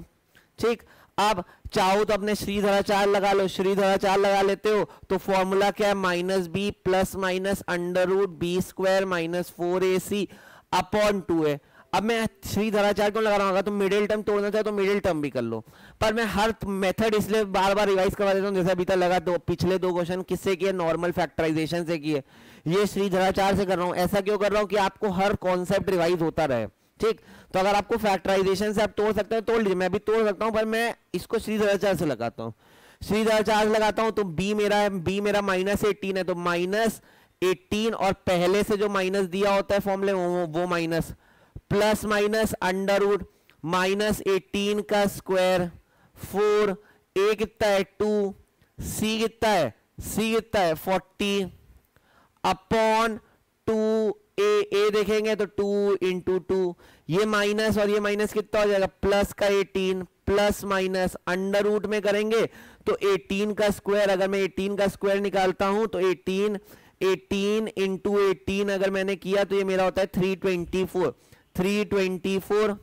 ठीक, अब चाहो तो अपने श्रीधराचार्य लगा लो, श्रीधराचार्य लगा लेते हो तो फॉर्मूला क्या है, minus b plus minus under root B square minus 4ac upon 2 है। अब मैं श्रीधराचार्य क्यों लगा रहा हूँ, तो मिडिल टर्म तोड़ना चाहे तो मिडिल टर्म भी कर लो, पर मैं हर मेथड इसलिए बार बार रिवाइज करवा देता हूँ। जैसे अभी तक लगा दो पिछले 2 क्वेश्चन किससे किए, नॉर्मल फैक्टराइजेशन से किए, ये श्रीधराचार्य से कर रहा हूँ। ऐसा क्यों कर रहा हूँ कि आपको हर कॉन्सेप्ट रिवाइज होता रहे। ठीक, तो अगर आपको फैक्टराइजेशन से आप तोड़ सकते हैं तोड़ लीजिए, मैं भी तोड़ सकता हूँ, पर मैं इसको श्रीधराचार्य से लगाता हूँ। श्रीधराचार्य लगाता हूँ तो बी मेरा माइनस 18 है, तो माइनस 18 और पहले से जो माइनस दिया होता है फॉर्मूले वो minus, plus minus under root minus 18 का स्क्वायर 4, ए कितना है 2, सी कितना है 40 अपॉन 2 ए देखेंगे तो 2 इंटू 2, ये माइनस और ये माइनस कितना हो जाएगा प्लस का 18 प्लस माइनस अंडर रूट में करेंगे तो 18 का स्क्वायर, अगर मैं 18 का स्क्वायर निकालता हूं तो 18 इंटू 18 अगर मैंने किया तो ये मेरा होता है 324,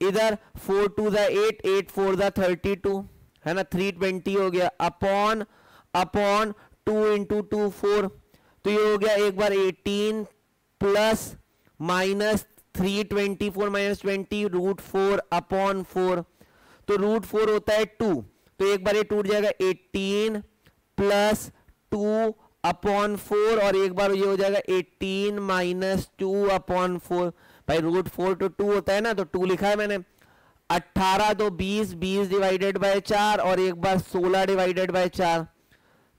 इधर 4 2 दा 8, 8 4 दा 32, है ना, 320 हो गया अपॉन 2 इंटू 2 4, तो ये हो गया एक बार 18 plus minus 324 minus 20 root 4 upon 4, तो रूट 4 होता है 2, तो एक बार ये टूट जाएगा 18 प्लस 2 अपॉन 4 और एक बार ये हो जाएगा 18 माइनस 2 अपॉन 4। भाई रूट 4 तो 2 होता है ना, तो 2 लिखा है मैंने। 18 तो 20 डिवाइडेड बाय 4 और एक बार 16 डिवाइडेड बाय 4।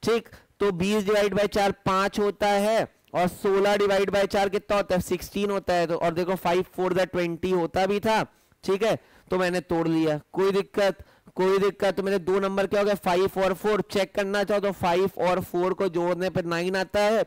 ठीक, तो 20 डिवाइड बाय 4 5 होता है और 16 डिवाइड बाय 4 कितना होता है 16 होता है। तो और देखो 5 4 दा 20 होता भी था। ठीक है, तो मैंने तोड़ लिया, कोई दिक्कत। तो मेरे 2 नंबर क्या हो गया 5 और 4। चेक करना चाहो तो 5 और 4 को जोड़ने पर 9 आता है,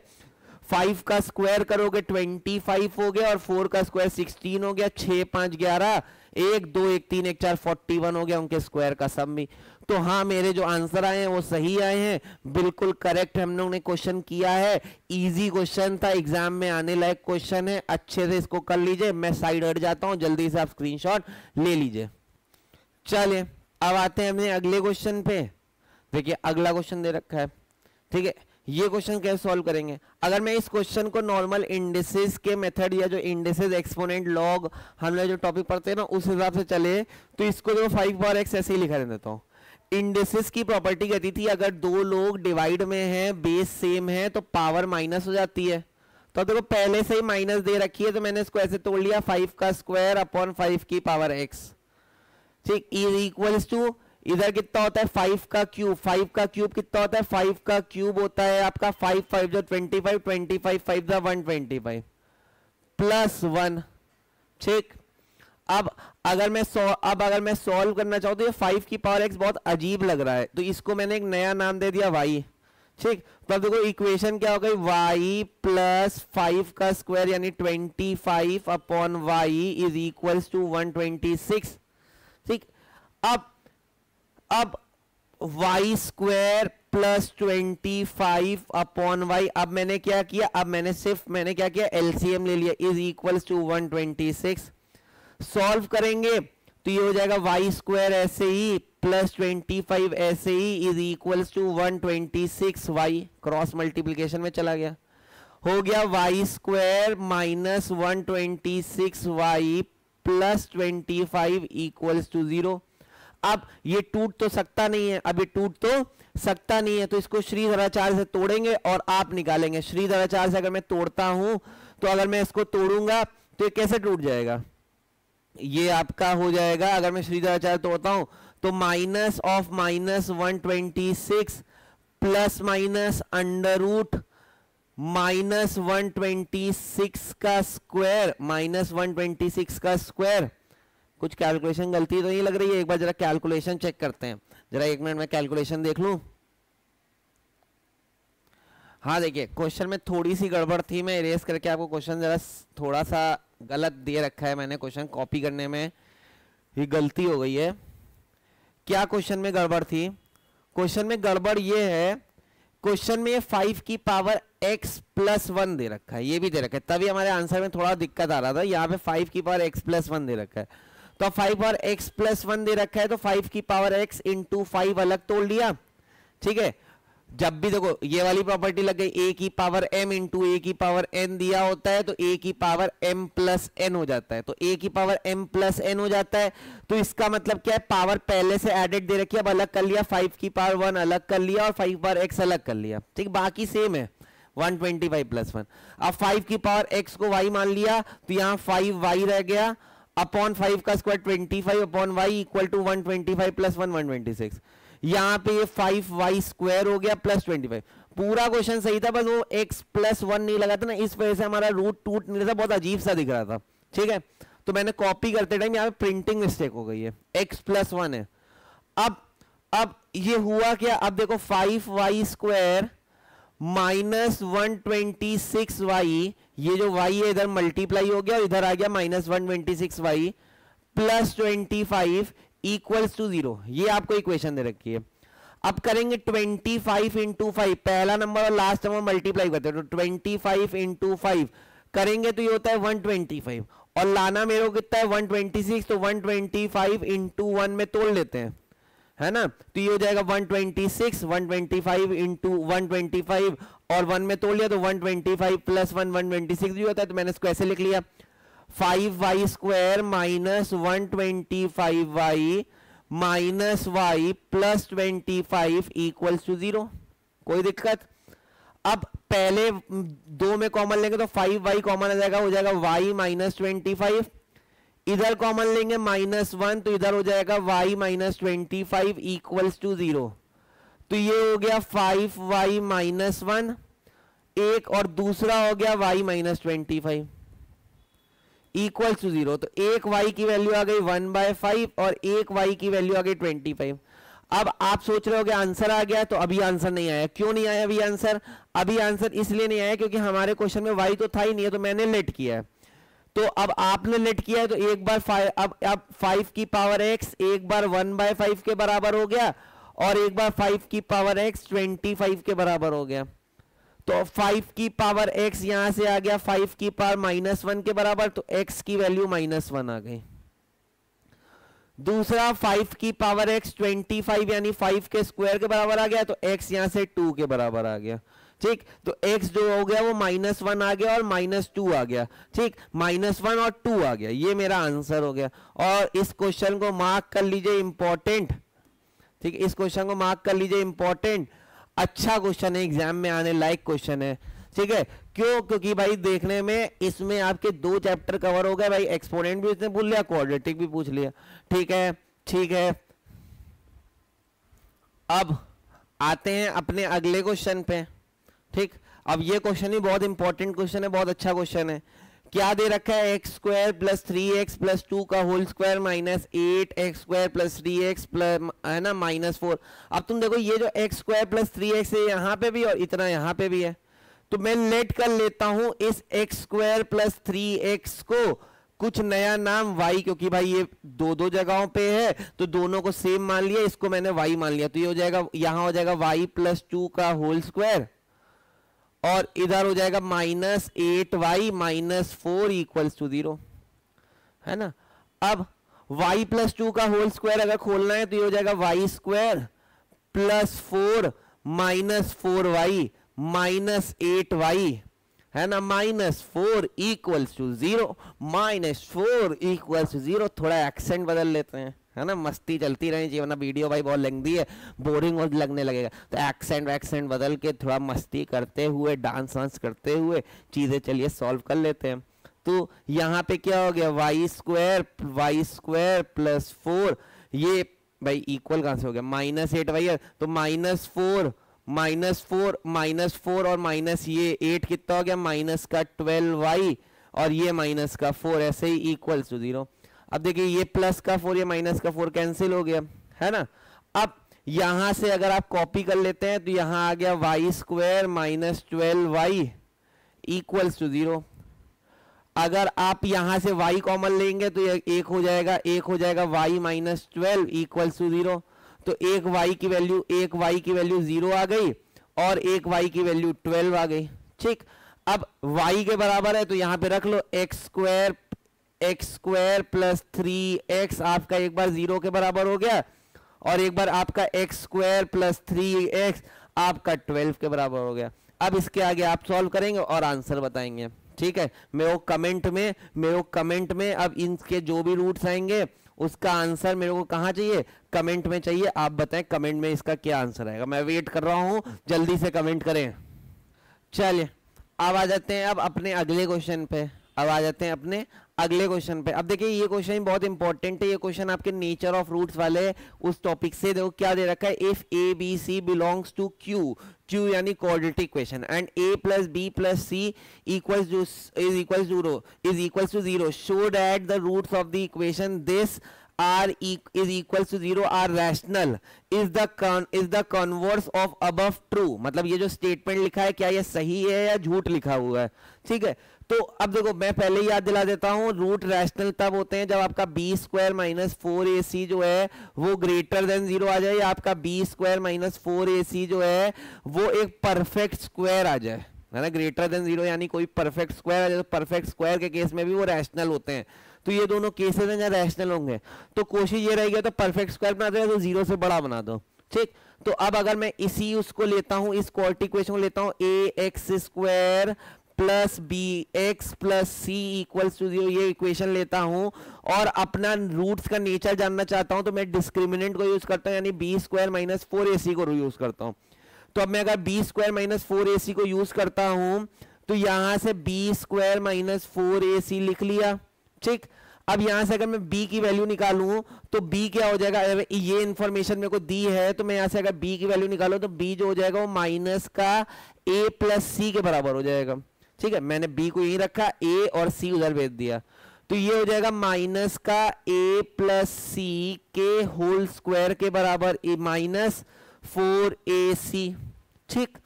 5 का स्क्वायर करोगे 25 हो गया, और 4 का स्क्वायर 16 हो गया, 6 5 11, 1 2 1 3 1 4 41 हो गया, उनके स्क्वायर का सम भी। तो हाँ, मेरे जो आंसर आए हैं वो सही आए हैं, बिल्कुल करेक्ट हम लोग ने क्वेश्चन किया है। इजी क्वेश्चन था, एग्जाम में आने लायक क्वेश्चन है, अच्छे से इसको कर लीजिए। मैं साइड हट जाता हूं, जल्दी से आप स्क्रीनशॉट ले लीजिए। चलिए अब आते हैं अपने अगले क्वेश्चन पे। देखिए अगला क्वेश्चन दे रखा है, ठीक है। ये क्वेश्चन कैसे सॉल्व करेंगे? अगर मैं इस क्वेश्चन को नॉर्मल इंडिसेस के मेथड या जो इंडिसेस एक्सपोनेंट लॉग हम लोग जो टॉपिक पढ़ते हैं ना उस हिसाब से चले, तो इसको जो 5 पावर x ऐसे ही लिखा देता हूँ। इंडिसेस की प्रॉपर्टी कहती थी अगर दो लोग डिवाइड में हैं, बेस सेम है, तो पावर माइनस हो जाती है। तो देखो पहले से ही माइनस दे रखी है, तो मैंने इसको ऐसे तोड़ लिया, 5 का स्क्वायर अपॉन 5 की पावर x, ठीक, इज इक्वल्स टू इधर कितना होता है 5 का क्यूब। 5 का क्यूब कितना होता है? 5 का क्यूब होता है आपका 5 5 जो 25, 25 5 जो 125 प्लस 1, ठीक। अब अगर मैं सॉल्व करना चाहूं तो ये 5 की पावर x बहुत अजीब लग रहा है, तो इसको मैंने एक नया नाम दे दिया y, ठीक। तो अब देखो इक्वेशन क्या हो गई, y प्लस 5 का स्क्वायर यानी 25 upon y is equals to 126, ठीक। अब y square plus 25 upon y, अब मैंने क्या किया, अब मैंने क्या किया, एलसीएम ले लिया, इज इक्वल्स टू 126। सॉल्व करेंगे तो ये हो जाएगा y स्क्वायर ऐसे ही प्लस 25 ऐसे ही is equals to 126y, cross multiplication में चला गया, हो गया y square minus 126y plus 25 equals to 0। अब ये टूट तो सकता नहीं है, अब ये टूट तो सकता नहीं है, तो इसको श्रीधराचार्य से तोड़ेंगे और आप निकालेंगे। श्रीधराचार्य से अगर मैं तोड़ता हूं तो अगर मैं इसको तोड़ूंगा तो ये कैसे टूट जाएगा, ये आपका हो जाएगा, अगर मैं श्रीधराचार्य तोड़ता हूं तो minus of minus 126 plus minus under root minus 126 का स्क्वायर, माइनस 126 का स्क्वायर। कुछ कैलकुलेशन गलती तो नहीं लग रही है? एक बार जरा कैलकुलेशन चेक करते हैं, जरा 1 मिनट में कैलकुलेशन देख लूं। हाँ देखिए क्वेश्चन में थोड़ी सी गड़बड़ थी, मैं इरेज करके आपको क्वेश्चन जरा थोड़ा सा गलत दे रखा है मैंने, क्वेश्चन कॉपी करने में ये गलती हो गई है। क्या क्वेश्चन में गड़बड़ थी? क्वेश्चन में गड़बड़ ये है, क्वेश्चन में 5 की पावर x प्लस 1 दे रखा है, ये भी दे रखा है, तभी हमारे आंसर में थोड़ा दिक्कत आ रहा था। यहाँ पे 5 की पावर x प्लस 1 दे रखा है, तो 5 पावर x प्लस 1 दे रखा है, तो 5 की पावर x इंटू 5 अलग तोड़ लिया, ठीक है। जब भी देखो ये वाली प्रॉपर्टी लग गई, a की पावर m इंटू a की पावर n दिया होता है तो a की पावर m प्लस n हो जाता है, तो a की पावर m प्लस n हो जाता है। तो इसका मतलब क्या है, पावर पहले से एडेड दे रखी है, अब अलग कर लिया, 5 की पावर 1 अलग कर लिया और 5 पावर x अलग कर लिया, ठीक, बाकी सेम है 125 प्लस 1। अब 5 की पावर x को y मान लिया, तो यहाँ 5y रह गया अपॉन 5 का square 25 upon y equal to 125 plus 1 126। यहाँ पे ये 5y स्क्वायर हो गया प्लस 25। पूरा क्वेश्चन सही था, बस वो x प्लस 1 नहीं लगा था ना, इस वजह से हमारा रूट टूट नहीं था, बहुत अजीब सा दिख रहा था, ठीक है। तो मैंने कॉपी करते टाइम यहाँ पे प्रिंटिंग मिस्टेक हो गई है, x प्लस 1 है। अब ये हुआ क्या, अब देखो 5y स्क्वायर माइनस 126y, ये जो y है इधर मल्टीप्लाई हो गया और इधर आ गया minus 126y plus 25 equals to 0, ये आपको इक्वेशन दे रखी है। अब करेंगे 25 इंटू 5, पहला नंबर और लास्ट नंबर मल्टीप्लाई करते हैं, तो 25 इंटू 5 करेंगे तो ये होता है 125, और लाना मेरे को कितना है 126, तो 125 इंटू 1 में तोड़ लेते हैं, है ना, तो ये हो जाएगा 126, 125 इंटू 125 और 1 में तोड़ लिया तो 125 प्लस 1 126 भी होता है, तो मैंने इसको ऐसे लिख लिया 5y square minus 125y minus y plus 25 equals to 0। कोई दिक्कत? अब पहले दो में कॉमन लेंगे तो 5y कॉमन आ जाएगा, हो जाएगा y माइनस 25, इधर कॉमन लेंगे माइनस 1, तो इधर हो जाएगा y माइनस 25 इक्वल्स टू 0। तो ये हो गया 5y माइनस 1 एक, और दूसरा हो गया y माइनस 25 इक्वल टू 0। तो एक y की वैल्यू आ गई 1/5 और एक y की वैल्यू आ गई 25। अब आप सोच रहे हो कि आंसर आ गया, तो अभी आंसर नहीं आया। क्यों नहीं आया अभी आंसर? अभी आंसर इसलिए नहीं आया क्योंकि हमारे क्वेश्चन में y तो था ही नहीं है, तो मैंने लेट किया है। तो अब आपने लेट किया है तो एक बार अब 5 की पावर x एक बार 1/5 के बराबर हो गया, और एक बार 5 की पावर x 25 के बराबर हो गया। तो 5 की पावर x यहां से आ गया 5 की पावर -1 के बराबर, तो x की वैल्यू -1 आ गई। दूसरा 5 की पावर x 25 यानी 5 के स्क्वायर के बराबर आ गया, तो x यहां से 2 के बराबर आ गया। ठीक, तो x जो हो गया वो -1 आ गया और -2 आ गया। ठीक, -1 और 2 आ गया, ये मेरा आंसर हो गया। और इस क्वेश्चन को मार्क कर लीजिए इंपॉर्टेंट। ठीक, इस क्वेश्चन को मार्क कर लीजिए इंपॉर्टेंट, अच्छा क्वेश्चन है, एग्जाम में आने लायक क्वेश्चन है। ठीक है, क्यों? क्योंकि भाई देखने में इसमें आपके 2 चैप्टर कवर हो गए भाई, एक्सपोनेंट भी उसने पूछ लिया, क्वाड्रेटिक भी पूछ लिया। ठीक है, ठीक है। अब आते हैं अपने अगले क्वेश्चन पे। ठीक, अब ये क्वेश्चन ही बहुत इंपॉर्टेंट क्वेश्चन है, बहुत अच्छा क्वेश्चन है। क्या दे रखा है? X square plus 3x plus 2 का whole square minus 8x square plus 3x plus, है ना, -4। अब तुम देखो ये जो x स्क्वायर प्लस 3x है यहाँ पे भी और इतना यहाँ पे भी है, तो मैं लेट कर लेता हूं इस x स्क्वायर प्लस 3x को कुछ नया नाम y, क्योंकि भाई ये दो जगहों पे है तो दोनों को सेम मान लिया, इसको मैंने y मान लिया, तो ये हो जाएगा, यहां हो जाएगा y प्लस 2 का होल स्क्वायर, और इधर हो जाएगा -8y -4 इक्वल्स टू 0, है ना। अब y प्लस 2 का होल स्क्वायर अगर खोलना है तो ये हो जाएगा y square plus 4 -4y -8y, है ना, -4 इक्वल्स टू 0, -4 इक्वल्स टू 0। थोड़ा एक्सेंट बदल लेते हैं, है ना, मस्ती चलती रही चाहिए, वरना वीडियो भाई बहुत लेंथी है, बोरिंग और लगने लगेगा। तो एक्सेंट बदल के थोड़ा मस्ती करते हुए, डांस वांस करते हुए चीजें चलिए सॉल्व कर लेते हैं। तो यहाँ पे क्या हो गया? y स्क्वायर प्लस 4, ये भाई इक्वल कहां से हो गया? -8y है, तो -4 और माइनस ये 8 कितना हो गया? माइनस का 12y और ये माइनस का 4, ऐसे ही इक्वल्स टू 0। अब देखिए ये प्लस का 4 या माइनस का 4 कैंसिल हो गया, है ना। अब यहां से अगर आप कॉपी कर लेते हैं तो यहां आ गया y square minus 12y equals to 0। अगर आप यहां से y कॉमन लेंगे तो ये एक हो जाएगा y माइनस 12 इक्वल्स टू 0। तो एक y की वैल्यू 0 आ गई और एक y की वैल्यू 12 आ गई। ठीक, अब y के बराबर है तो यहां पे रख लो x स्क्वायर प्लस 3x आपका एक बार 0 के बराबर हो गया, और एक बार आपका x स्क्वायर प्लस 3x आपका 12 के बराबर हो गया। अब इसके आगे आप सॉल्व करेंगे और आंसर बताएंगे। ठीक है, मेरे को कमेंट में अब इनके जो भी रूट्स आएंगे उसका आंसर मेरे को कहाँ चाहिए? कमेंट में चाहिए। आप बताएं कमेंट में इसका क्या आंसर आएगा, मैं वेट कर रहा हूं, जल्दी से कमेंट करें। चलिए अब आ जाते हैं अपने अगले क्वेश्चन पे। अब देखिए ये क्वेश्चन बहुत इंपॉर्टेंट है, ये क्वेश्चन आपके नेचर ऑफ रूट्स वाले उस टॉपिक से। देखो क्या दे रखा है, if a b c belongs to Q यानी quadratic equation, and a plus b plus c is equals to 0, show that the roots of the equation this is equals to 0 are rational, is the converse of above true। मतलब ये जो statement लिखा है क्या ये सही है या झूठ लिखा हुआ है? ठीक है, तो अब देखो मैं पहले याद दिला देता हूं, रूट रैशनल तब होते हैं जब आपका बी स्क्वायर माइनस 4ac जो है वो ग्रेटर देन 0 आ जाए, या आपका बी स्क्वायर माइनस 4ac जो है वो एक परफेक्ट स्क्वायर आ जाए, है ना। ग्रेटर देन 0 यानी कोई परफेक्ट स्क्वायर आ जाए, तो परफेक्ट स्क्वायर के केस में भी वो रैशनल होते हैं। तो ये दोनों केसेस हैं जहां रैशनल होंगे, तो कोशिश ये रहेगी तो परफेक्ट स्क्वायर बना दो, तो 0 से बड़ा बना दो। ठीक, तो अब अगर मैं इसी उसको लेता हूं, इस क्वाड्रेटिक इक्वेशन को लेता हूं, ax square plus b x plus c equals to 0, ये इक्वेशन लेता हूं और अपना रूट्स का नेचर जानना चाहता हूं, तो मैं डिस्क्रिमिनेंट को यूज करता हूं, यानी बी स्क्वायर माइनस 4ac को यूज करता हूं। तो अब मैं अगर बी स्क्वायर माइनस 4ac को यूज करता हूं तो यहां से बी स्क्वायर माइनस 4ac लिख लिया। ठीक, अब यहां से अगर मैं b की वैल्यू निकालूं तो b क्या हो जाएगा, ये इंफॉर्मेशन मेरे को दी है, तो मैं यहां से अगर b की वैल्यू निकालूं तो b जो हो जाएगा वो माइनस का a प्लस सी के बराबर हो जाएगा। ठीक है, मैंने b को यहीं रखा, a और c उधर भेज दिया। तो ये हो जाएगा माइनस का a प्लस सी के होल स्क्वायर के बराबर माइनस 4ac। ठीक,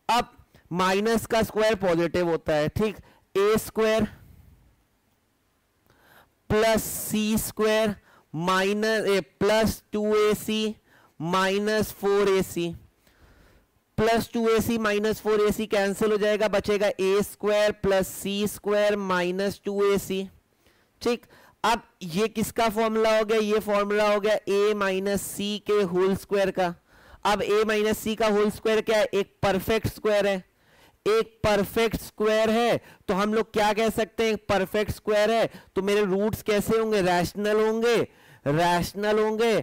अब माइनस का स्क्वायर पॉजिटिव होता है, ठीक, a square plus c square minus plus 2ac minus 4ac, plus 2ac minus 4ac cancel हो जाएगा, बचेगा a square plus c square minus 2ac। ठीक, अब ये किसका फॉर्मूला हो गया, ये फॉर्मूला हो गया a माइनस सी के होल स्क्वायर का। अब a माइनस सी का होल स्क्वायर क्या है, एक परफेक्ट स्क्वायर है, एक परफेक्ट स्क्वायर है, तो हम लोग क्या कह सकते हैं, परफेक्ट स्क्वायर है तो मेरे रूट्स कैसे होंगे, रैशनल होंगे, रैशनल होंगे।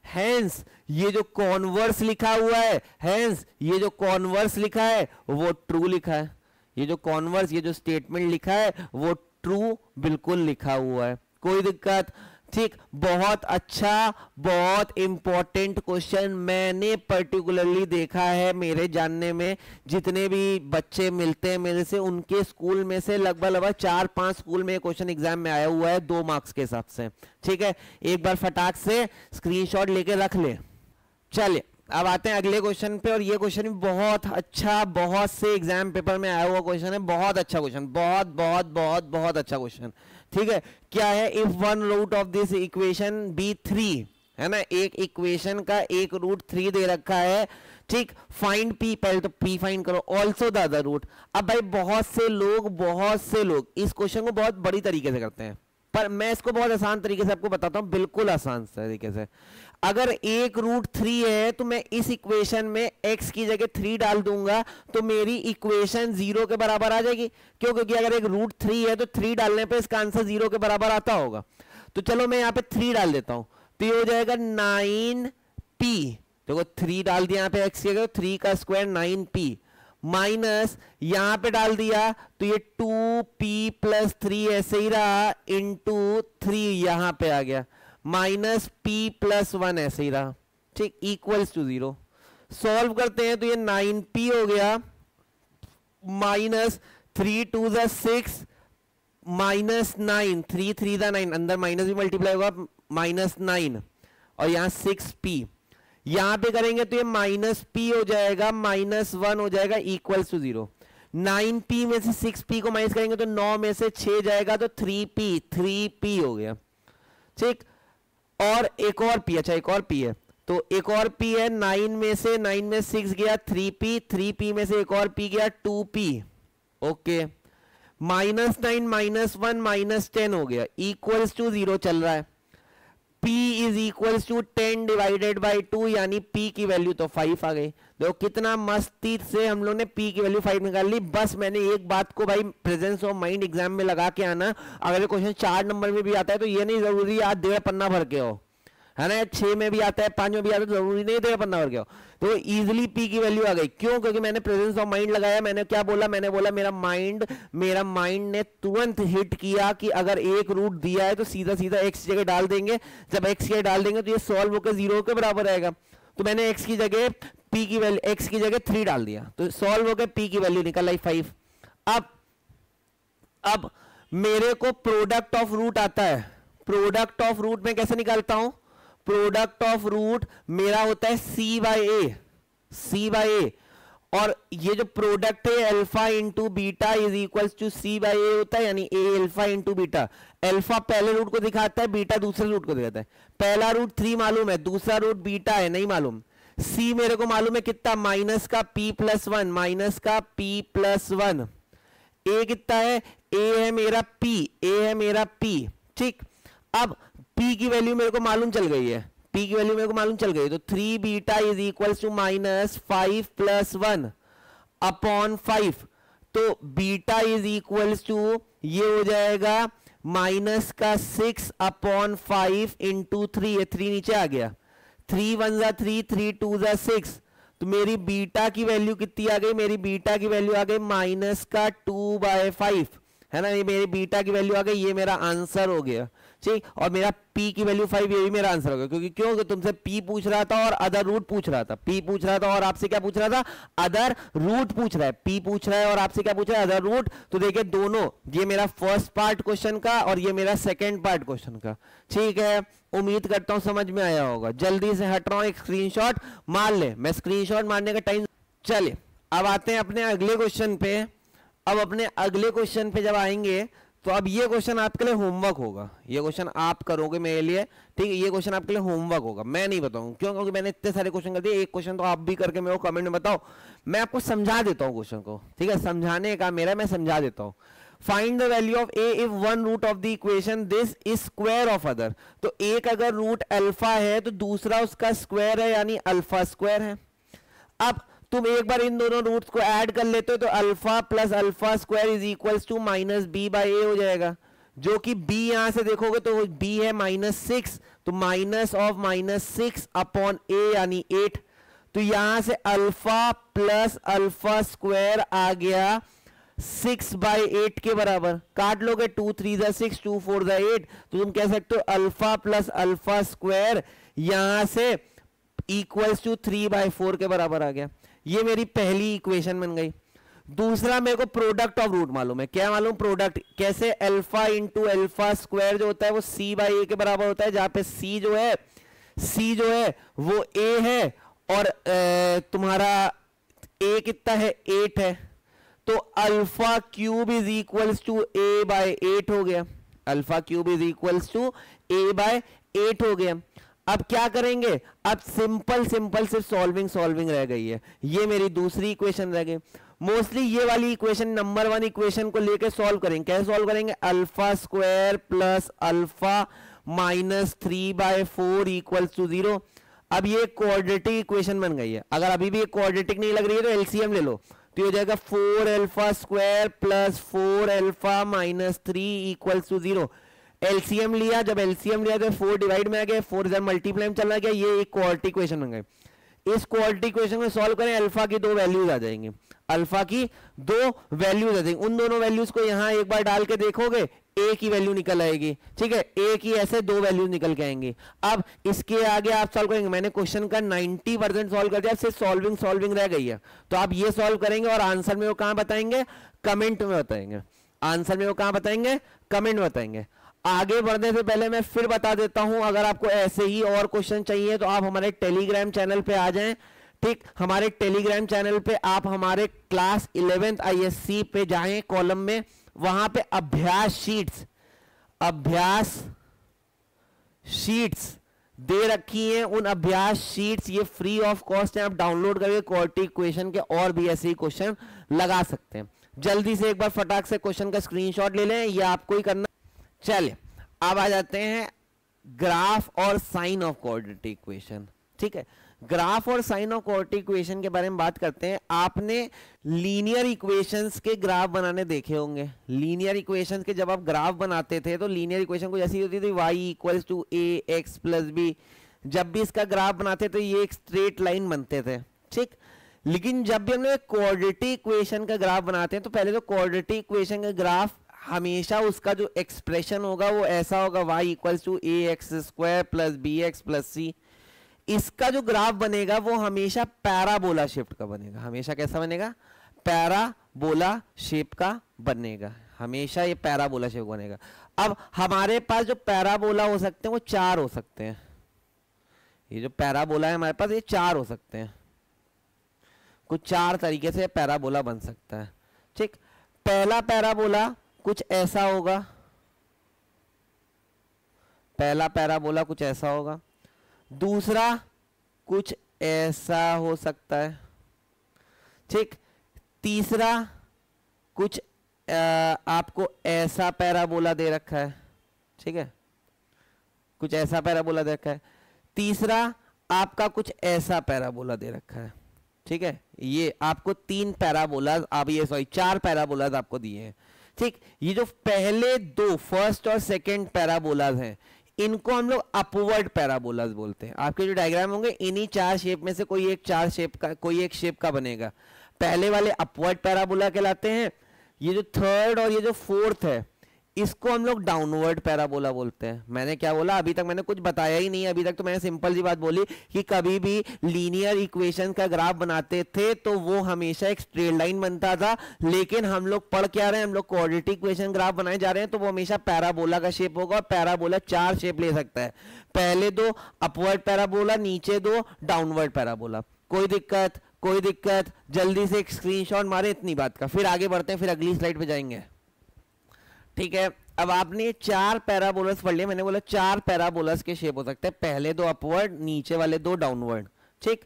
हेंस ये जो कॉन्वर्स लिखा हुआ है, हेंस ये जो कॉन्वर्स लिखा है वो ट्रू लिखा है, ये जो कॉन्वर्स, ये जो स्टेटमेंट लिखा है वो ट्रू बिल्कुल लिखा हुआ है, कोई दिक्कत। ठीक, बहुत अच्छा, बहुत इंपॉर्टेंट क्वेश्चन मैंने पर्टिकुलरली देखा है मेरे जानने में, जितने भी बच्चे मिलते हैं मेरे से उनके स्कूल में से लगभग 4-5 स्कूल में क्वेश्चन एग्जाम में आया हुआ है 2 मार्क्स के हिसाब से। ठीक है, एक बार फटाक से स्क्रीनशॉट लेके रख ले। चलिए अब आते हैं अगले क्वेश्चन पे, और ये क्वेश्चन भी बहुत अच्छा, बहुत से एग्जाम पेपर में आया हुआ क्वेश्चन है, बहुत अच्छा क्वेश्चन, बहुत बहुत बहुत बहुत अच्छा क्वेश्चन। ठीक है, क्या है, if one root of this equation be 3, है ना, एक इक्वेशन का एक रूट 3 दे रखा है। ठीक, फाइंड पी, पहले तो पी फाइंड करो, ऑल्सो द अदर रूट। अब भाई बहुत से लोग इस क्वेश्चन को बहुत बड़ी तरीके से करते हैं, पर मैं इसको बहुत आसान तरीके से आपको बताता हूं, बिल्कुल आसान तरीके से। अगर एक रूट 3 है तो मैं इस इक्वेशन में x की जगह 3 डाल दूंगा तो मेरी इक्वेशन 0 के बराबर आ जाएगी। क्यों? क्योंकि अगर एक रूट 3 है तो 3 डालने पे इसका आंसर 0 के बराबर आता होगा। तो चलो मैं यहां पे 3 डाल देता हूं, तो ये हो जाएगा 9p। देखो 3 डाल दिया यहां पे x की जगह, 3 का स्क्वायर 9p, माइनस यहां पे डाल दिया तो ये 2p प्लस 3 ऐसे ही रहा, इंटू 3 यहां पे आ गया, माइनस p प्लस 1 ऐसे ही रहा। ठीक, इक्वल्स टू 0। सॉल्व करते हैं तो ये 9p हो गया, माइनस 3 2 जा 6 माइनस 9, 3 3 जा 9, अंदर माइनस भी मल्टीप्लाई होगा, माइनस 9, और यहां 6p यहां पे करेंगे तो ये माइनस p हो जाएगा, माइनस 1 हो जाएगा, इक्वल्स टू 0। 9p में से 6p को माइनस करेंगे तो 9 में से 6 जाएगा तो 3p हो गया। ठीक, और एक और p, अच्छा एक और p है, तो एक और p है, 9 में से 6 गया 3p में से एक और p गया 2p। Okay, minus 9 minus 1 minus 10 हो गया, इक्वल्स टू 0 चल रहा है। p is equals to 10 divided by 2, यानी p की वैल्यू तो 5 आ गई। देखो कितना मस्ती से हम लोग ने p की वैल्यू 5 निकाल ली। बस मैंने एक बात को भाई प्रेजेंस ऑफ माइंड एग्जाम में लगा के आना, अगर क्वेश्चन 4 नंबर में भी आता है तो ये नहीं जरूरी आप 1.5 पन्ना भर के हो, है ना, 6 में भी आता है, 5 में भी आता है, तो जरूरी नहीं 1.5 पन्ना भर के हो। तो इजीली p की वैल्यू आ गई। क्यों? क्योंकि मैंने प्रेजेंस ऑफ माइंड लगाया। मैंने क्या बोला, मैंने बोला मेरा माइंड ने तुरंत हिट किया कि अगर एक रूट दिया है तो सीधा सीधा x की जगह डाल देंगे। जब x की जगह डाल देंगे तो ये सॉल्व होकर 0 के बराबर आएगा। तो मैंने x की जगह p की वैल्यू, x की जगह 3 डाल दिया, तो सॉल्व होकर p की वैल्यू निकल आई 5। अब मेरे को प्रोडक्ट ऑफ रूट आता है। प्रोडक्ट ऑफ रूट में कैसे निकालता हूं? प्रोडक्ट ऑफ रूट मेरा होता है c बाय ए, और ये जो प्रोडक्ट है alpha into beta is equals to c by a होता है, यानी a alpha into beta. Alpha पहले रूट को दिखाता है, बीटा दूसरे रूट को दिखाता है। पहला रूट 3 मालूम है, दूसरा रूट बीटा है नहीं मालूम। c मेरे को मालूम है कितना, माइनस का p प्लस 1, माइनस का p प्लस 1। a कितना है, a है मेरा p। ठीक, अब p की वैल्यू मेरे को मालूम चल गई है, p की वैल्यू मेरे को मालूम चल गई, तो 3 beta is equals to minus 5 plus 1 upon 5। तो बीटा इज इक्वल्स टू ये हो जाएगा माइनस का 6 अपॉन 5 इंटू 3, ये 3 नीचे आ गया, 3 1 जा 3, 3 2 जा 6। तो मेरी बीटा की वैल्यू कितनी आ गई, मेरी बीटा की वैल्यू आ गई माइनस का 2/5, है ना, ये मेरी बीटा की वैल्यू आ गई, ये मेरा आंसर हो गया। ठीक, और मेरा p की वैल्यू 5, ये भी मेरा आंसर होगा, क्योंकि क्योंकि तुमसे p पूछ रहा था और अदर रूट पूछ रहा था, p पूछ रहा था और आपसे क्या पूछ रहा था, अदर रूट पूछ रहा है, p पूछ रहा है और आपसे क्या पूछ रहा है, अदर रूट। तो देखिए दोनों, ये मेरा फर्स्ट पार्ट क्वेश्चन का और ये मेरा सेकंड पार्ट क्वेश्चन का। ठीक है, उम्मीद करता हूं समझ में आया होगा। जल्दी से हट रहा हूं, एक स्क्रीनशॉट मार ले, मैं स्क्रीनशॉट मारने का टाइम। चलिए अब आते हैं अपने अगले क्वेश्चन पे। अब अपने अगले क्वेश्चन पे जब आएंगे तो अब ये क्वेश्चन आपके लिए होमवर्क होगा, ये क्वेश्चन आप करोगे मेरे लिए, ठीक है, ये क्वेश्चन आपके लिए होमवर्क होगा, मैं नहीं बताऊंगा क्यों, क्योंकि मैंने इतने सारे क्वेश्चन कर दिए, एक क्वेश्चन तो आप भी करके मेरे को कमेंट में बताओ, मैं आपको समझा देता हूँ क्वेश्चन को, ठीक है, समझाने का मेरा, मैं समझा देता हूँ। Find the value of a if one root of the equation this is square of other. तो एक अगर रूट अल्फा है तो दूसरा उसका स्क्वायर है, यानी अल्फा स्क्वायर है। अब तुम एक बार इन दोनों रूट्स को ऐड कर लेते हो तो alpha plus alpha square is equals to minus b by a हो जाएगा, जो कि b यहां से देखोगे तो b है -6, तो माइनस ऑफ -6 अपॉन a यानी 8। तो यहां से अल्फा प्लस अल्फा स्क्वायर आ गया 6/8 के बराबर। काट लोगे, 2 3 6, 2 4 8, तो तुम कह सकते हो अल्फा प्लस अल्फा स्क्वायर यहां से इक्वल्स टू 3/4 के बराबर आ गया। ये मेरी पहली इक्वेशन बन गई। दूसरा मेरे को प्रोडक्ट ऑफ रूट मालूम है। क्या मालूम प्रोडक्ट कैसे? अल्फा इंटू अल्फा स्क्वायर जो होता है वो c/a के बराबर होता है, जहां पे c जो है वो a है और तुम्हारा a कितना है, 8 है। तो alpha cube is equals to a/8 हो गया, alpha cube is equals to a/8 हो गया। अब क्या करेंगे? अब सिंपल सिर्फ सॉल्विंग रह गई है। ये मेरी दूसरी इक्वेशन रह गई। मोस्टली ये वाली इक्वेशन नंबर 1 इक्वेशन को लेके सॉल्व करेंगे। कैसे सॉल्व करेंगे? Alpha square plus alpha minus 3/4 equals to 0। अब ये क्वाड्रेटिक इक्वेशन बन गई है। अगर अभी भी क्वाड्रेटिक नहीं लग रही है तो एलसीएम ले लो, तो ये हो जाएगा 4 alpha square plus 4 alpha minus 3 equals to 0। LCM लिया, जब एलसीएम लिया तो 4 डिवाइड में आ गया, 4 इधर मल्टीप्लाई में चला गया, ये एक क्वाड्रेटिक इक्वेशन बन गई। इस क्वाड्रेटिक इक्वेशन को सॉल्व करें, अल्फा की 2 वैल्यूज आ जाएंगी, अल्फा की 2 वैल्यूज आ जाएंगी। उन दोनों वैल्यूज को यहां एक बार डाल के देखोगे, ए की वैल्यू निकल आएगी, ठीक है, ए की ऐसे 2 वैल्यूज निकल के आएंगी। अब इसके आगे आप सॉल्व करेंगे। मैंने क्वेश्चन का 90% सॉल्व कर दिया, सिर्फ सॉल्विंग रह गई है। तो आप ये सॉल्व करेंगे और आंसर में वो कहां बताएंगे? कमेंट में बताएंगे। आंसर में वो कहां बताएंगे? कमेंट में बताएंगे। आगे बढ़ने से पहले मैं फिर बता देता हूं, अगर आपको ऐसे ही और क्वेश्चन चाहिए तो आप हमारे टेलीग्राम चैनल पे आ जाएं। ठीक, हमारे टेलीग्राम चैनल पे आप हमारे क्लास 11th ISC पे जाएं, कॉलम में वहां पे अभ्यास शीट्स दे रखी हैं। उन अभ्यास शीट्स ये फ्री ऑफ कॉस्ट है, आप डाउनलोड करके क्वाड्रेटिक इक्वेशन के और भी ऐसे ही क्वेश्चन लगा सकते हैं। जल्दी से एक बार फटाक से क्वेश्चन का स्क्रीनशॉट ले लें, ये आपको ही करना। चलिए अब आ जाते हैं ग्राफ और साइन ऑफ क्वाड्रेटिक इक्वेशन। ठीक है, ग्राफ और साइन ऑफ क्वाड्रेटिक इक्वेशन के बारे में बात करते हैं। आपने लीनियर इक्वेशंस के ग्राफ बनाने देखे होंगे। लीनियर इक्वेशंस के जब आप ग्राफ बनाते थे तो लीनियर इक्वेशन को जैसी होती थी y equals to ax plus b, जब भी इसका ग्राफ बनाते थे ये एक स्ट्रेट लाइन बनते थे। ठीक, लेकिन जब भी हम लोग क्वाड्रेटिक इक्वेशन का ग्राफ बनाते हैं तो पहले तो क्वाड्रेटिक इक्वेशन का ग्राफ हमेशा उसका जो एक्सप्रेशन होगा वो ऐसा होगा, y equals to ax square plus bx plus c। इसका जो ग्राफ बनेगा वो हमेशा पैराबोला शेप का बनेगा। हमेशा कैसा बनेगा? पैराबोला शेप का बनेगा, हमेशा ये पैराबोला शेप बनेगा। अब हमारे पास जो पैराबोला हो सकते हैं वो 4 हो सकते हैं। ये जो पैराबोला है हमारे पास ये 4 हो सकते हैं, कुछ 4 तरीके से पैराबोला बन सकता है। ठीक, पहला पैराबोला कुछ ऐसा होगा, पहला पैराबोला कुछ ऐसा होगा, दूसरा कुछ ऐसा हो सकता है। ठीक, तीसरा कुछ आपको ऐसा पैराबोला दे रखा है। ठीक है, कुछ ऐसा पैराबोला दे रखा है। तीसरा आपका कुछ ऐसा पैराबोला दे रखा है। ठीक है, ये आपको 3 पैराबोलाज, आप ये 4 पैराबोलाज आपको दिए हैं। ठीक, ये जो पहले 2 फर्स्ट और सेकंड पैराबोलाज हैं इनको हम लोग अपवर्ड पैराबोलाज बोलते हैं। आपके जो डायग्राम होंगे इन्हीं 4 शेप में से कोई एक शेप का बनेगा। पहले वाले अपवर्ड पैराबोला कहलाते हैं। ये जो थर्ड और ये जो फोर्थ है इसको हम लोग डाउनवर्ड पैराबोला बोलते हैं। मैंने क्या बोला, अभी तक मैंने कुछ बताया ही नहीं। अभी तक तो मैंने सिंपल सी बात बोली कि कभी भी लीनियर इक्वेशन का ग्राफ बनाते थे तो वो हमेशा एक स्ट्रेट लाइन बनता था, लेकिन हम लोग पढ़ क्या रहे हैं, हम लोग क्वाड्रेटिक इक्वेशन ग्राफ बनाए जा रहे हैं तो वो हमेशा पैराबोला का शेप होगा। और पैराबोला 4 शेप ले सकता है, पहले 2 अपवर्ड पैराबोला, नीचे 2 डाउनवर्ड पैराबोला। कोई दिक्कत? कोई दिक्कत? जल्दी से एक स्क्रीनशॉट मारे इतनी बात का, फिर आगे बढ़ते हैं, फिर अगली स्लाइड पे जाएंगे। ठीक है, अब आपने 4 पैराबोलस पढ़ लिया। मैंने बोला 4 पैराबोलस के शेप हो सकते हैं, पहले 2 अपवर्ड, नीचे वाले 2 डाउनवर्ड। ठीक,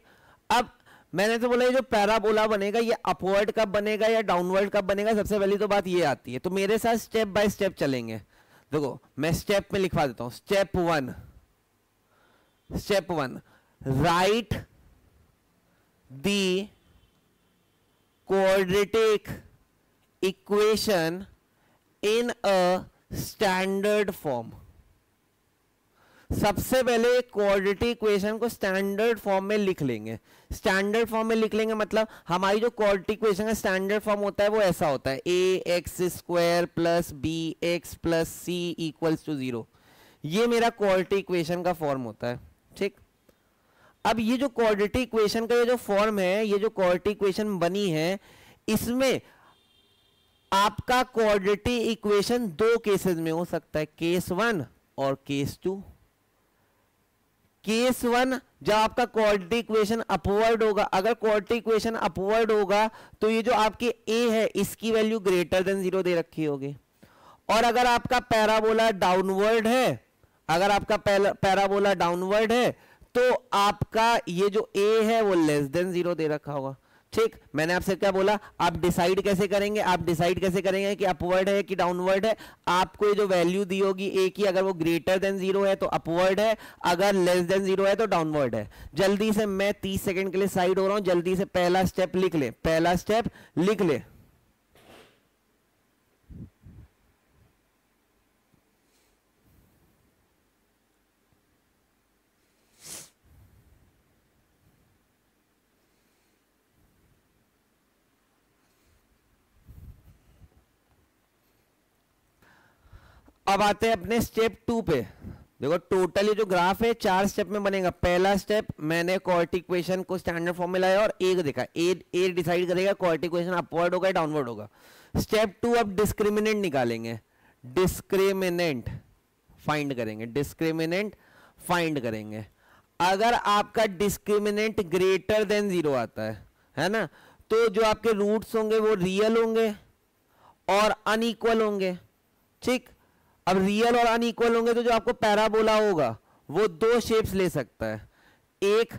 अब मैंने तो बोला ये जो पैराबोला बनेगा ये अपवर्ड कब बनेगा या डाउनवर्ड कब बनेगा, सबसे पहली तो बात ये आती है। तो मेरे साथ स्टेप बाय स्टेप चलेंगे। देखो मैं स्टेप में लिखवा देता हूं। Step 1 right the quadratic equation in a standard form. सबसे पहले क्वाड्रेटिक इक्वेशन को स्टैंडर्ड फॉर्म में लिख लेंगे। स्टैंडर्ड फॉर्म में लिख लेंगे मतलब हमारी जो क्वाड्रेटिक इक्वेशन का स्टैंडर्ड फॉर्म होता है वो ऐसा होता है, ax² plus bx plus c equals to 0। ये मेरा क्वाड्रेटिक इक्वेशन का फॉर्म होता है। ठीक, अब ये जो क्वाड्रेटिक इक्वेशन का ये जो फॉर्म है, ये जो क्वाड्रेटिक इक्वेशन बनी है, इसमें आपका क्वाड्रेटिक इक्वेशन 2 केसेस में हो सकता है, केस 1 और केस 2। केस 1 जब आपका क्वाड्रेटिक इक्वेशन अपवर्ड होगा, अगर क्वाड्रेटिक इक्वेशन अपवर्ड होगा तो ये जो आपके a है इसकी वैल्यू ग्रेटर देन 0 दे रखी होगी। और अगर आपका पैराबोला डाउनवर्ड है, अगर आपका पैराबोला डाउनवर्ड है तो आपका ये जो a है वो लेस देन 0 दे रखा होगा। ठीक, मैंने आपसे क्या बोला, आप डिसाइड कैसे करेंगे, आप डिसाइड कैसे करेंगे कि अपवर्ड है कि डाउनवर्ड है। आपको ये जो वैल्यू दी होगी a की, अगर वो ग्रेटर देन 0 है तो अपवर्ड है, अगर लेस देन 0 है तो डाउनवर्ड है। जल्दी से मैं 30 सेकंड के लिए साइड हो रहा हूं, जल्दी से पहला स्टेप लिख ले, पहला स्टेप लिख ले। अब आते हैं अपने स्टेप 2 पे। देखो टोटल ये जो ग्राफ है 4 स्टेप में बनेगा। पहला स्टेप मैंने क्वाड्रेटिक इक्वेशन को स्टैंडर्ड फॉर्म में लाया और ए देखा, ए डिसाइड करेगा क्वाड्रेटिक इक्वेशन अपवर्ड होगा या डाउनवर्ड होगा। स्टेप 2 अब डिस्क्रिमिनेंट निकालेंगे, डिस्क्रिमिनेंट फाइंड करेंगे, डिस्क्रिमिनेंट फाइंड करेंगे। अगर आपका डिस्क्रिमिनेंट ग्रेटर देन 0 आता है ना, तो जो आपके रूट्स होंगे वो रियल होंगे और अनइक्वल होंगे। ठीक, अब रियल और अनइक्वल होंगे तो जो आपको पैराबोला होगा वो 2 शेप्स ले सकता है। एक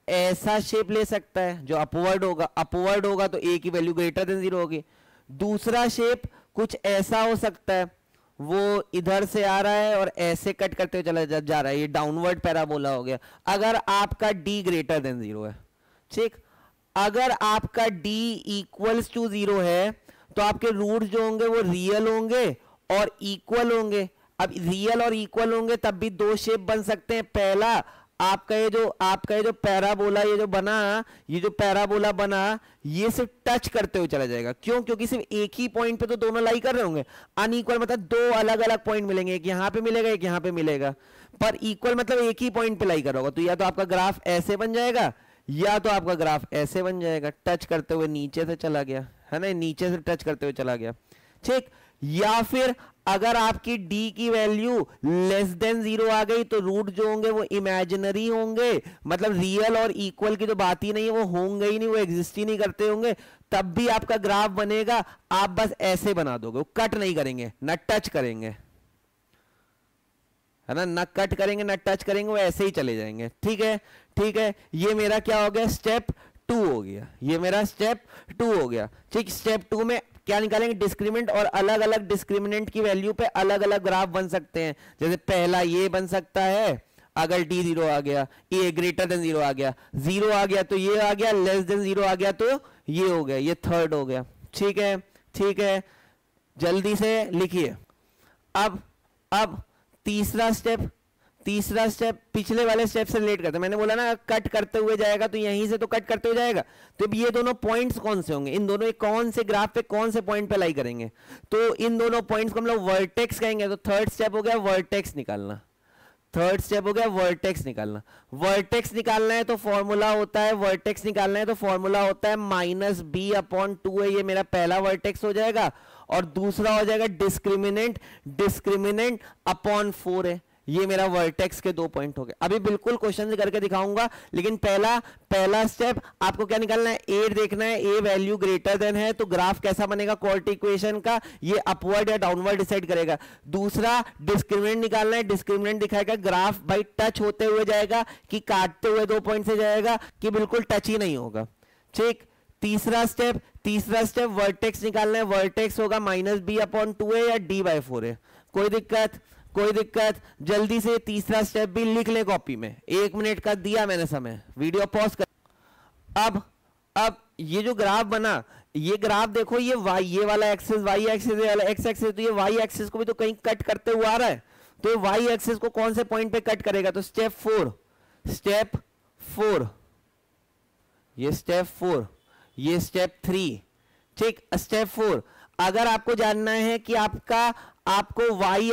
ऐसा शेप ले सकता है जो अपवर्ड होगा, अपवर्ड होगा तो a की वैल्यू ग्रेटर देन 0 होगी। दूसरा शेप कुछ ऐसा हो सकता है, वो इधर से आ रहा है और ऐसे कट करते हुए चला जा रहा है, ये डाउनवर्ड पैराबोला हो गया। अगर आपका d ग्रेटर देन 0 है, ठीक, अगर आपका d इक्वल्स टू 0 है तो आपके रूट जो होंगे वो रियल होंगे और इक्वल होंगे। अब रियल और इक्वल होंगे तब भी 2 शेप बन सकते हैं। पहला आपका ये जो पैराबोला ये जो बना, ये जो पैराबोला बना ये सिर्फ टच करते हुए चला जाएगा। क्यों? क्योंकि सिर्फ एक ही पॉइंट पे तो दोनों लाई कर रहे होंगे। अनइक्वल मतलब 2 अलग अलग पॉइंट मिलेंगे, एक यहां पे मिलेगा एक यहां पे मिलेगा, पर इक्वल मतलब एक ही पॉइंट पे लाई कर रहा होगा। तो या तो आपका ग्राफ ऐसे बन जाएगा या तो आपका ग्राफ ऐसे बन जाएगा, टच करते हुए नीचे से चला गया, है ना, नीचे से टच करते हुए चला गया। ठीक, या फिर अगर आपकी d की वैल्यू लेस देन 0 आ गई तो रूट जो होंगे वो इमेजिनरी होंगे, मतलब रियल और इक्वल की तो बात ही नहीं है, वो होंगे ही नहीं, वो एग्जिस्ट ही नहीं करते होंगे। तब भी आपका ग्राफ बनेगा, आप बस ऐसे बना दोगे, वो कट नहीं करेंगे ना टच करेंगे, है ना, ना कट करेंगे ना टच करेंगे, वो ऐसे ही चले जाएंगे। ठीक है, ठीक है, ये मेरा क्या हो गया, स्टेप 2 हो गया, ये मेरा स्टेप 2 हो गया। ठीक, स्टेप 2 में क्या निकालेंगे, डिस्क्रिमिनेंट, और अलग अलग डिस्क्रिमिनेंट की वैल्यू पे अलग अलग ग्राफ बन सकते हैं। जैसे पहला ये बन सकता है अगर d 0 आ गया, a ग्रेटर देन 0 आ गया, 0 आ गया तो ये आ गया, लेस देन 0 आ गया तो ये हो गया, ये थर्ड हो गया। ठीक है, ठीक है, जल्दी से लिखिए। अब तीसरा तीसरा स्टेप पिछले वाले स्टेप से रिलेट करते हैं। मैंने बोला ना कट करते हुए जाएगा तो यहीं से तो कट करते हुए जाएगा, तो अब ये दोनों पॉइंट्स कौन से होंगे, इन दोनों कौन से ग्राफ पे कौन से पॉइंट पे लाई करेंगे, तो इन दोनों पॉइंट्स को हम लोग वर्टेक्स कहेंगे। तो थर्ड स्टेप हो गया वर्टेक्स निकालना, थर्ड स्टेप हो गया वर्टेक्स निकालना। वर्टेक्स निकालना है तो फॉर्मूला होता है, वर्टेक्स निकालना है तो फॉर्मूला होता है -b/2 है, ये मेरा पहला वर्टेक्स हो जाएगा, और दूसरा हो जाएगा डिस्क्रिमिनेंट, डिस्क्रिमिनेंट अपॉन 4 है, ये मेरा वर्टेक्स के 2 पॉइंट हो गए। अभी बिल्कुल क्वेश्चन करके दिखाऊंगा, लेकिन पहला स्टेप आपको क्या निकालना है, ए देखना है, ए वैल्यू ग्रेटर देन है तो ग्राफ कैसा बनेगा कोऑर्डिनेट इक्वेशन का, ये अपवर्ड या डाउनवर्ड डिसाइड करेगा। दूसरा डिस्क्रिमिनेंट निकालना है, डिस्क्रिमिनेंट दिखाएगा ग्राफ भाई टच होते हुए जाएगा कि काटते हुए 2 पॉइंट से जाएगा कि बिल्कुल टच ही नहीं होगा, ठीक। तीसरा स्टेप वर्टेक्स निकालना है, वर्टेक्स होगा -b/2 है या d/4 है, कोई दिक्कत, जल्दी से तीसरा स्टेप भी लिख ले कॉपी में, 1 मिनट का दिया मैंने समय, वीडियो पॉज कर। अब ये जो ग्राफ बना, ये ग्राफ देखो, ये वाला एक्सिस y एक्सिस, ये वाला x एक्सिस, तो ये y एक्सिस को भी तो कहीं कट करते हुए आ रहा है, तो ये y एक्सिस को कौन से पॉइंट पे कट करेगा, तो स्टेप 4, ये स्टेप 4, ये स्टेप 3, ठीक। स्टेप 4 अगर आपको जानना है कि आपको y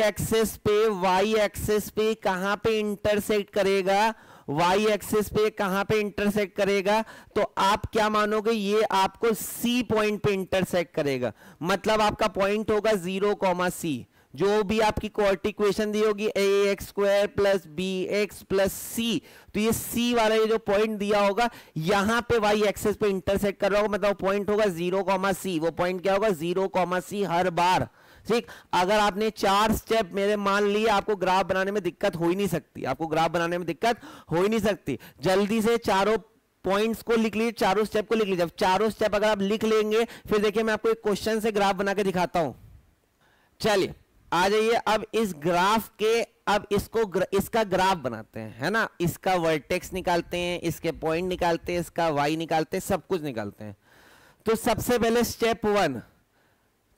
एक्सिस पे कहां पे इंटरसेक्ट करेगा, y एक्सिस पे कहां पे इंटरसेक्ट करेगा, तो आप क्या मानोगे, ये आपको C पॉइंट पे इंटरसेक्ट करेगा, मतलब आपका पॉइंट होगा 0, जो भी आपकी कोऑर्डिनेट इक्वेशन दी होगी ax² + bx + c, तो ये c वाला ये जो पॉइंट दिया होगा यहां पे y एक्सिस पे इंटरसेक्ट कर रहा होगा, मतलब पॉइंट होगा 0, वो पॉइंट क्या होगा 0, हर बार, ठीक। अगर आपने 4 स्टेप मेरे मान लिए, आपको ग्राफ बनाने में दिक्कत हो ही नहीं सकती, जल्दी से चारों पॉइंट्स को लिख लीजिए, चारों स्टेप को लिख लीजिए। चारों स्टेप अगर आप लिख लेंगे, फिर देखिए मैं आपको एक क्वेश्चन से ग्राफ बना के दिखाता हूं। चलिए आ जाइए, अब इस ग्राफ के, अब इसका ग्राफ बनाते हैं, है ना, इसका वर्टेक्स निकालते हैं, इसके पॉइंट निकालते हैं, इसका y निकालते हैं, सब कुछ निकालते हैं। तो सबसे पहले स्टेप 1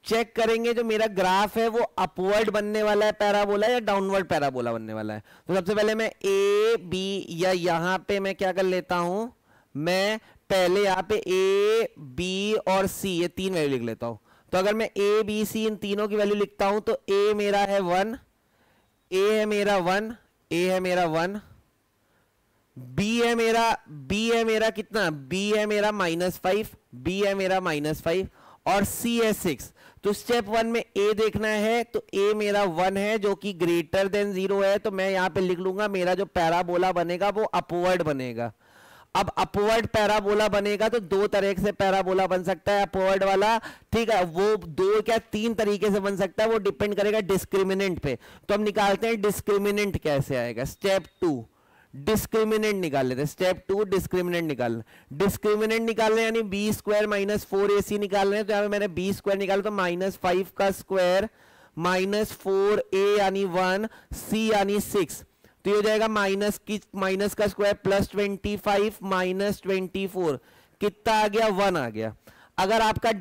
चेक करेंगे, जो मेरा ग्राफ है वो अपवर्ड बनने वाला है पैराबोला या डाउनवर्ड पैराबोला बनने वाला है। तो सबसे पहले मैं ए बी, या यहां पे मैं क्या कर लेता हूं, मैं पहले यहां पे ए बी और सी ये 3 वैल्यू लिख लेता हूं। तो अगर मैं ए बी सी इन तीनों की वैल्यू लिखता हूं तो ए मेरा है 1, ए है मेरा 1, ए है मेरा 1, बी है मेरा कितना, बी है मेरा -5, बी है मेरा -5, और सी है 6। तो स्टेप 1 में ए देखना है, तो ए मेरा 1 है जो कि ग्रेटर देन 0 है, तो मैं यहां पे लिख लूंगा मेरा जो पैराबोला बनेगा वो अपवर्ड बनेगा। अब अपवर्ड पैराबोला बनेगा तो 2 तरह से पैराबोला बन सकता है अपवर्ड वाला, ठीक है, वो 2 क्या 3 तरीके से बन सकता है, वो डिपेंड करेगा डिस्क्रिमिनेंट पे। तो हम निकालते हैं डिस्क्रिमिनेंट कैसे आएगा। स्टेप 2 डिस्क्रिमिनेंट निकाल लेते हैं, स्टेप 2 डिस्क्रिमिनेंट निकालना, यानी b² - 4ac निकाल रहे हैं। तो यहां पे मैंने b² निकाला तो -5 का स्क्वायर -4a यानी 1, c यानी 6, तो ये हो जाएगा माइनस का स्क्वायर +25 -24, कितना आ गया 1 आ गया। अगर आपका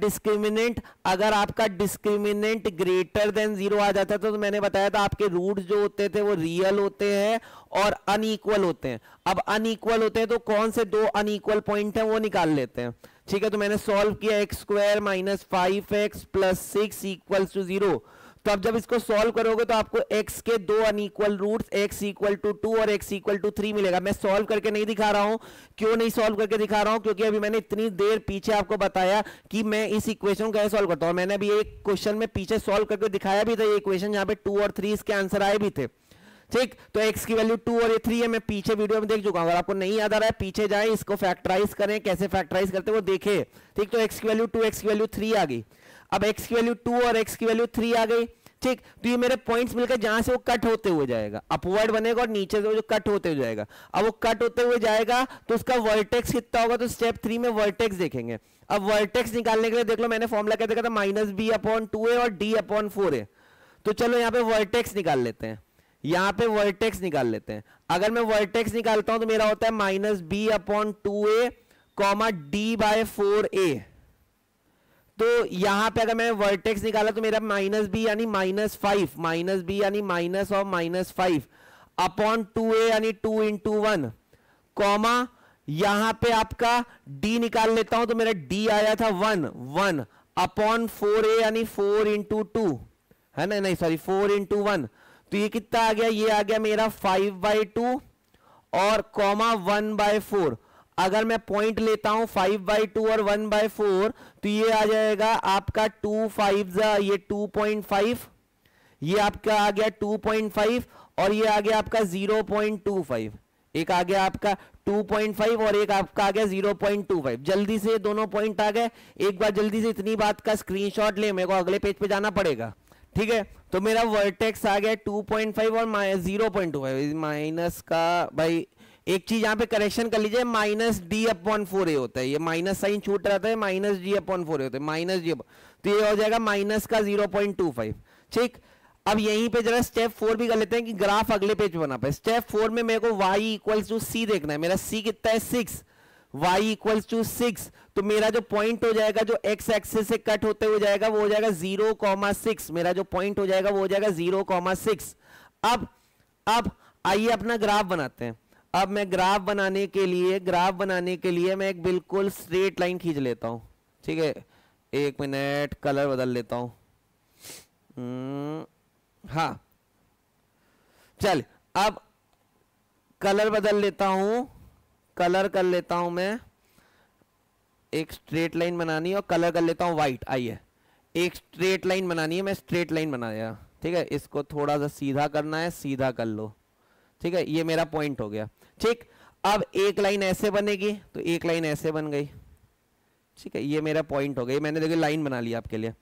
डिस्क्रिमिनेंट ग्रेटर देन 0 आ जाता है तो मैंने बताया था आपके रूट्स जो होते थे वो रियल होते हैं और अनइक्वल होते हैं। अब अनइक्वल होते हैं तो कौन से 2 अनइक्वल पॉइंट हैं वो निकाल लेते हैं, ठीक है। तो मैंने सॉल्व किया x² - 5x + 6 = 0। तो अब जब इसको सॉल्व करोगे तो आपको x के 2 अनइक्वल रूट्स x = 2 और x = 3 मिलेगा। मैं सॉल्व करके नहीं दिखा रहा हूं, क्यों नहीं सॉल्व करके दिखा रहा हूं, क्योंकि अभी मैंने इतनी देर पीछे आपको बताया कि मैं इस इक्वेशन को कैसे सॉल्व करता हूं। मैंने अभी एक क्वेश्चन में पीछे सॉल्व करके दिखाया भी था, ये इक्वेशन जहां पे 2 और 3 इसके आंसर आए भी थे, ठीक। तो x की वैल्यू 2 और ये 3 है, मैं पीछे वीडियो में देख चुका हूं। अगर आपको नहीं याद आ रहा है पीछे जाएं, इसको फैक्टराइज करें, कैसे फैक्टराइज करते वो देखें, ठीक। तो x की वैल्यू 2, x की वैल्यू 3 आ गई। अब x की वैल्यू 2 और x की वैल्यू 3 आ गई, ठीक। तो ये मेरे पॉइंट्स मिलकर जहां से वो कट होते हुए जाएगा, अपवर्ड बनेगा और नीचे से वो जो कट होते हुए जाएगा, अब वो कट होते हुए जाएगा तो उसका वर्टेक्स कितना होगा, तो स्टेप 3 में वर्टेक्स देखेंगे। अब वर्टेक्स निकालने के लिए देख लो मैंने फॉर्मूला क्या देखा था, -b/2 है और d/4 है। तो चलो यहाँ पे वर्टेक्स निकाल लेते हैं, यहाँ पे वर्टेक्स निकाल लेते हैं। अगर मैं वर्टेक्स निकालता हूं तो मेरा होता है -b/2a, d/4a। तो यहां पे अगर मैं वर्टेक्स निकाला तो मेरा -b यानी -5, -b यानी माइनस और -5। अपॉन 2a यानी 2 इंटू 1 कॉमा यहां पे आपका d निकाल लेता हूं तो मेरा d आया था 1 अपॉन 4a यानी 4 इंटू 2 है ना, नहीं सॉरी 4 इंटू 1, तो ये कितना आ गया, ये आ गया मेरा 5/2 और कॉमा 1/4। अगर मैं पॉइंट लेता हूं 5/2 और 1/4 तो ये आ जाएगा आपका 2 5 ये 2.5, ये आपका आ गया 2.5 और ये आ गया आपका 0.25, एक आ गया आपका 2.5 और एक आपका आ गया 0.25। जल्दी से दोनों पॉइंट आ गए। एक बार जल्दी से इतनी बात का स्क्रीनशॉट ले, मेरे को अगले पेज पे जाना पड़ेगा, ठीक है। तो मेरा वर्टेक्स आ गया 2.5 और 0.25 माइनस का, भाई एक चीज यहां पे करेक्शन कर लीजिए, माइनस d/4a होता है, ये माइनस साइन छूट रहता है, माइनस d/4a होता है, माइनस d, तो ये हो जाएगा माइनस का 0.25, ठीक। अब यहीं पे जरा स्टेप 4 भी कर लेते हैं कि ग्राफ अगले पेज पे बना पाए। स्टेप 4 में मेरे को y इक्वल्स टू c देखना है, मेरा c कितना है 6, y इक्वल्स टू 6, तो मेरा जो पॉइंट हो जाएगा जो x एक्सिस से कट होते हुए जाएगा वो हो जाएगा 0,6, मेरा जो पॉइंट हो जाएगा वो हो जाएगा 0,6। अब आइए अपना ग्राफ बनाते हैं। अब मैं ग्राफ बनाने के लिए मैं एक बिल्कुल स्ट्रेट लाइन खींच लेता हूं, ठीक है। एक मिनट, कलर बदल लेता हूं, हाँ चल अब कलर बदल लेता हूं, कलर कर लेता हूं मैं, एक स्ट्रेट लाइन बनानी है और कलर कर लेता हूं व्हाइट। आइए एक स्ट्रेट लाइन बनानी है, मैं स्ट्रेट लाइन बनाया, ठीक है। इसको थोड़ा सा सीधा करना है, सीधा कर लो, ठीक है। ये मेरा पॉइंट हो गया, ठीक। अब एक लाइन ऐसे बनेगी तो एक लाइन ऐसे बन गई, ठीक है। ये मेरा पॉइंट हो गया, मैंने देखिए लाइन बना लिया आपके लिए।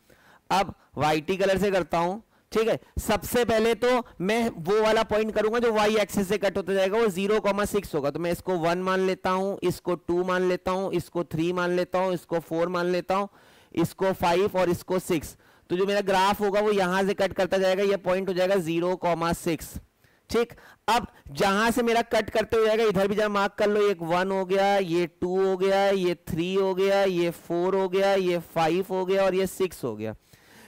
अब वाइटी कलर से करता हूं, ठीक है। सबसे पहले तो मैं वो वाला पॉइंट करूंगा जो y एक्सिस से कट होता जाएगा, वो 0,6 होगा, तो मैं इसको 1 मान लेता हूं, इसको 2 मान लेता हूं, इसको 3 मान लेता हूं, इसको 4 मान लेता हूं, इसको 5 और इसको 6। तो जो मेरा ग्राफ होगा वो यहां से कट करता जाएगा, ये पॉइंट हो जाएगा 0,6, ठीक। अब जहां से मेरा कट करते हो जाएगा इधर भी जरा मार्क कर लो, एक 1 हो गया, ये 2 हो गया, ये 3 हो गया, ये 4 हो गया, ये 5 हो गया और ये 6 हो गया।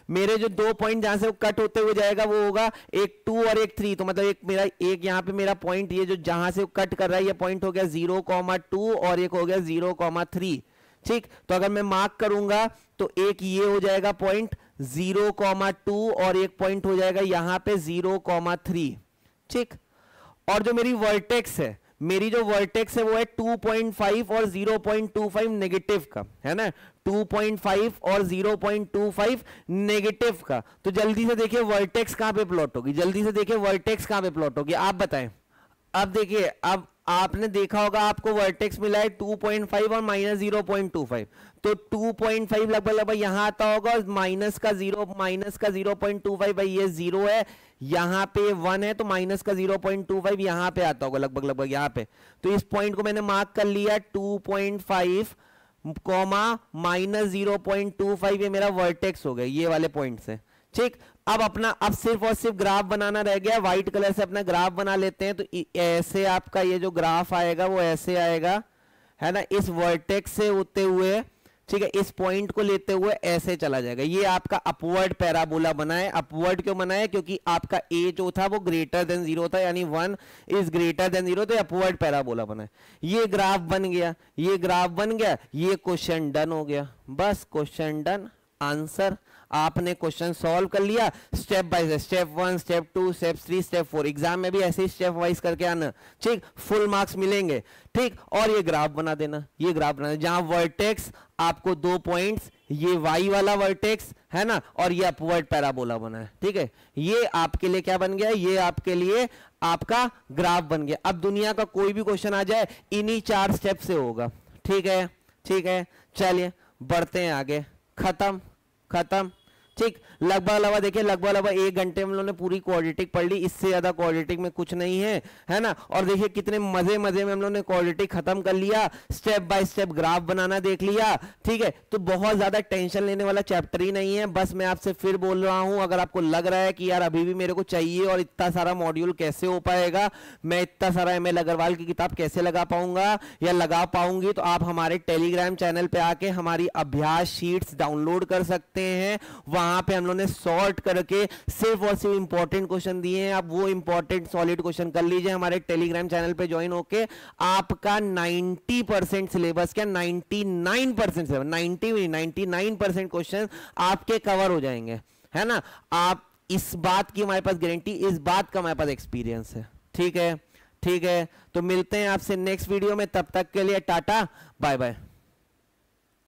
मेरे जो दो पॉइंट जहां से कट होते हुए जाएगा वो होगा एक 2 और एक 3, तो मतलब एक मेरा एक यहाँ पे मेरा पॉइंट, ये जो जहां से कट कर रहा है ये पॉइंट हो गया 0,2 और एक हो गया 0,3, ठीक। तो अगर मैं मार्क करूंगा तो एक ये हो जाएगा पॉइंट 0,2 और एक पॉइंट हो जाएगा यहां पे 0,3, ठीक। और जो मेरी वर्टेक्स है, मेरी जो वर्टेक्स है वो है 2.5 और 0.25 नेगेटिव का, है ना, 2.5 और 0.25 नेगेटिव का। तो जल्दी से देखिए वर्टेक्स कहां पे प्लॉट होगी, जल्दी से देखिए वर्टेक्स कहां पे प्लॉट होगी, आप बताएं। अब देखिए, अब आपने देखा होगा आपको वर्टेक्स मिला है 2.5 और माइनस 0.25, तो 2.5 लगभग यहां आता होगा और माइनस का 0.25 भाई ये 0 है, यहां पे 1 है तो माइनस का 0.25 यहां पे आता होगा लगभग यहां पे। तो इस पॉइंट को मैंने मार्क कर लिया 2.5 कॉमा माइनस 0.25, ये मेरा वर्टेक्स हो गया ये वाले पॉइंट से, ठीक। अब सिर्फ और सिर्फ ग्राफ बनाना रह गया, व्हाइट कलर से अपना ग्राफ बना लेते हैं। तो ऐसे आपका ये जो ग्राफ आएगा वो ऐसे आएगा, है ना, इस वर्टेक्स से होते हुए, ठीक है, इस पॉइंट को लेते हुए ऐसे चला जाएगा। ये आपका अपवर्ड पैराबोला बना है। अपवर्ड क्यों बना है, क्योंकि आपका ए जो था वो ग्रेटर देन 0 था, यानी 1 इज ग्रेटर देन 0, तो अपवर्ड पैराबोला बना है। ये ग्राफ बन गया, ये ग्राफ बन गया, ये क्वेश्चन डन हो गया, बस क्वेश्चन डन, आंसर। आपने क्वेश्चन सॉल्व कर लिया step by step, 1 step 2 step 3 step 4। Exam में भी ऐसे ही स्टेप वाइज करके आना, ठीक, फुल मार्क्स मिलेंगे, ठीक। और ये ग्राफ बना देना, ये ग्राफ बना देना जहां वर्टेक्स आपको 2 पॉइंट्स, ये वाई वाला वर्टेक्स है ना, और ये अपवर्ड पैराबोला बना है, ठीक है। ये आपके लिए क्या बन गया, ये आपके लिए आपका ग्राफ बन गया। अब दुनिया का कोई भी क्वेश्चन आ जाए इन्हीं 4 स्टेप से होगा, ठीक है, ठीक है। चलिए बढ़ते हैं आगे, खत्म, ठीक। लगभग देखिए लगभग 1 घंटे में हम लोगों ने पूरी क्वाड्रेटिक पढ़ ली, इससे ज्यादा क्वाड्रेटिक में कुछ नहीं है ना। और देखिए कितने मजे में हम लोगों ने क्वाड्रेटिक खत्म कर लिया, स्टेप बाय स्टेप ग्राफ बनाना देख लिया, ठीक है। तो बहुत ज्यादा टेंशन लेने वाला चैप्टर ही नहीं है। बस मैं आपसे फिर बोल रहा हूं, अगर आपको लग रहा है कि यार अभी भी मेरे को चाहिए और इतना सारा मॉड्यूल कैसे हो पाएगा, मैं इतना सारा ML अग्रवाल की किताब कैसे लगा पाऊंगा या लगा पाऊंगी, तो आप हमारे टेलीग्राम चैनल पे आके हमारी अभ्यास शीट्स डाउनलोड कर सकते हैं। वहां वहां पे हम लोगों ने सॉर्ट करके सिर्फ और सिर्फ इंपॉर्टेंट क्वेश्चन दिए हैं। आप वो इंपॉर्टेंट सॉलिड क्वेश्चन कर लीजिए, हमारे टेलीग्राम चैनल पे ज्वाइन होके आपका 90% सिलेबस, क्या 99% सिलेबस, 90 नहीं 99% क्वेश्चन आपके कवर हो जाएंगे, है ना। आप इस बात की हमारे पास गारंटी, इस बात का हमारे पास एक्सपीरियंस है। ठीक है, ठीक है, तो मिलते हैं आपसे नेक्स्ट वीडियो में, तब तक के लिए टाटा बाय बाय।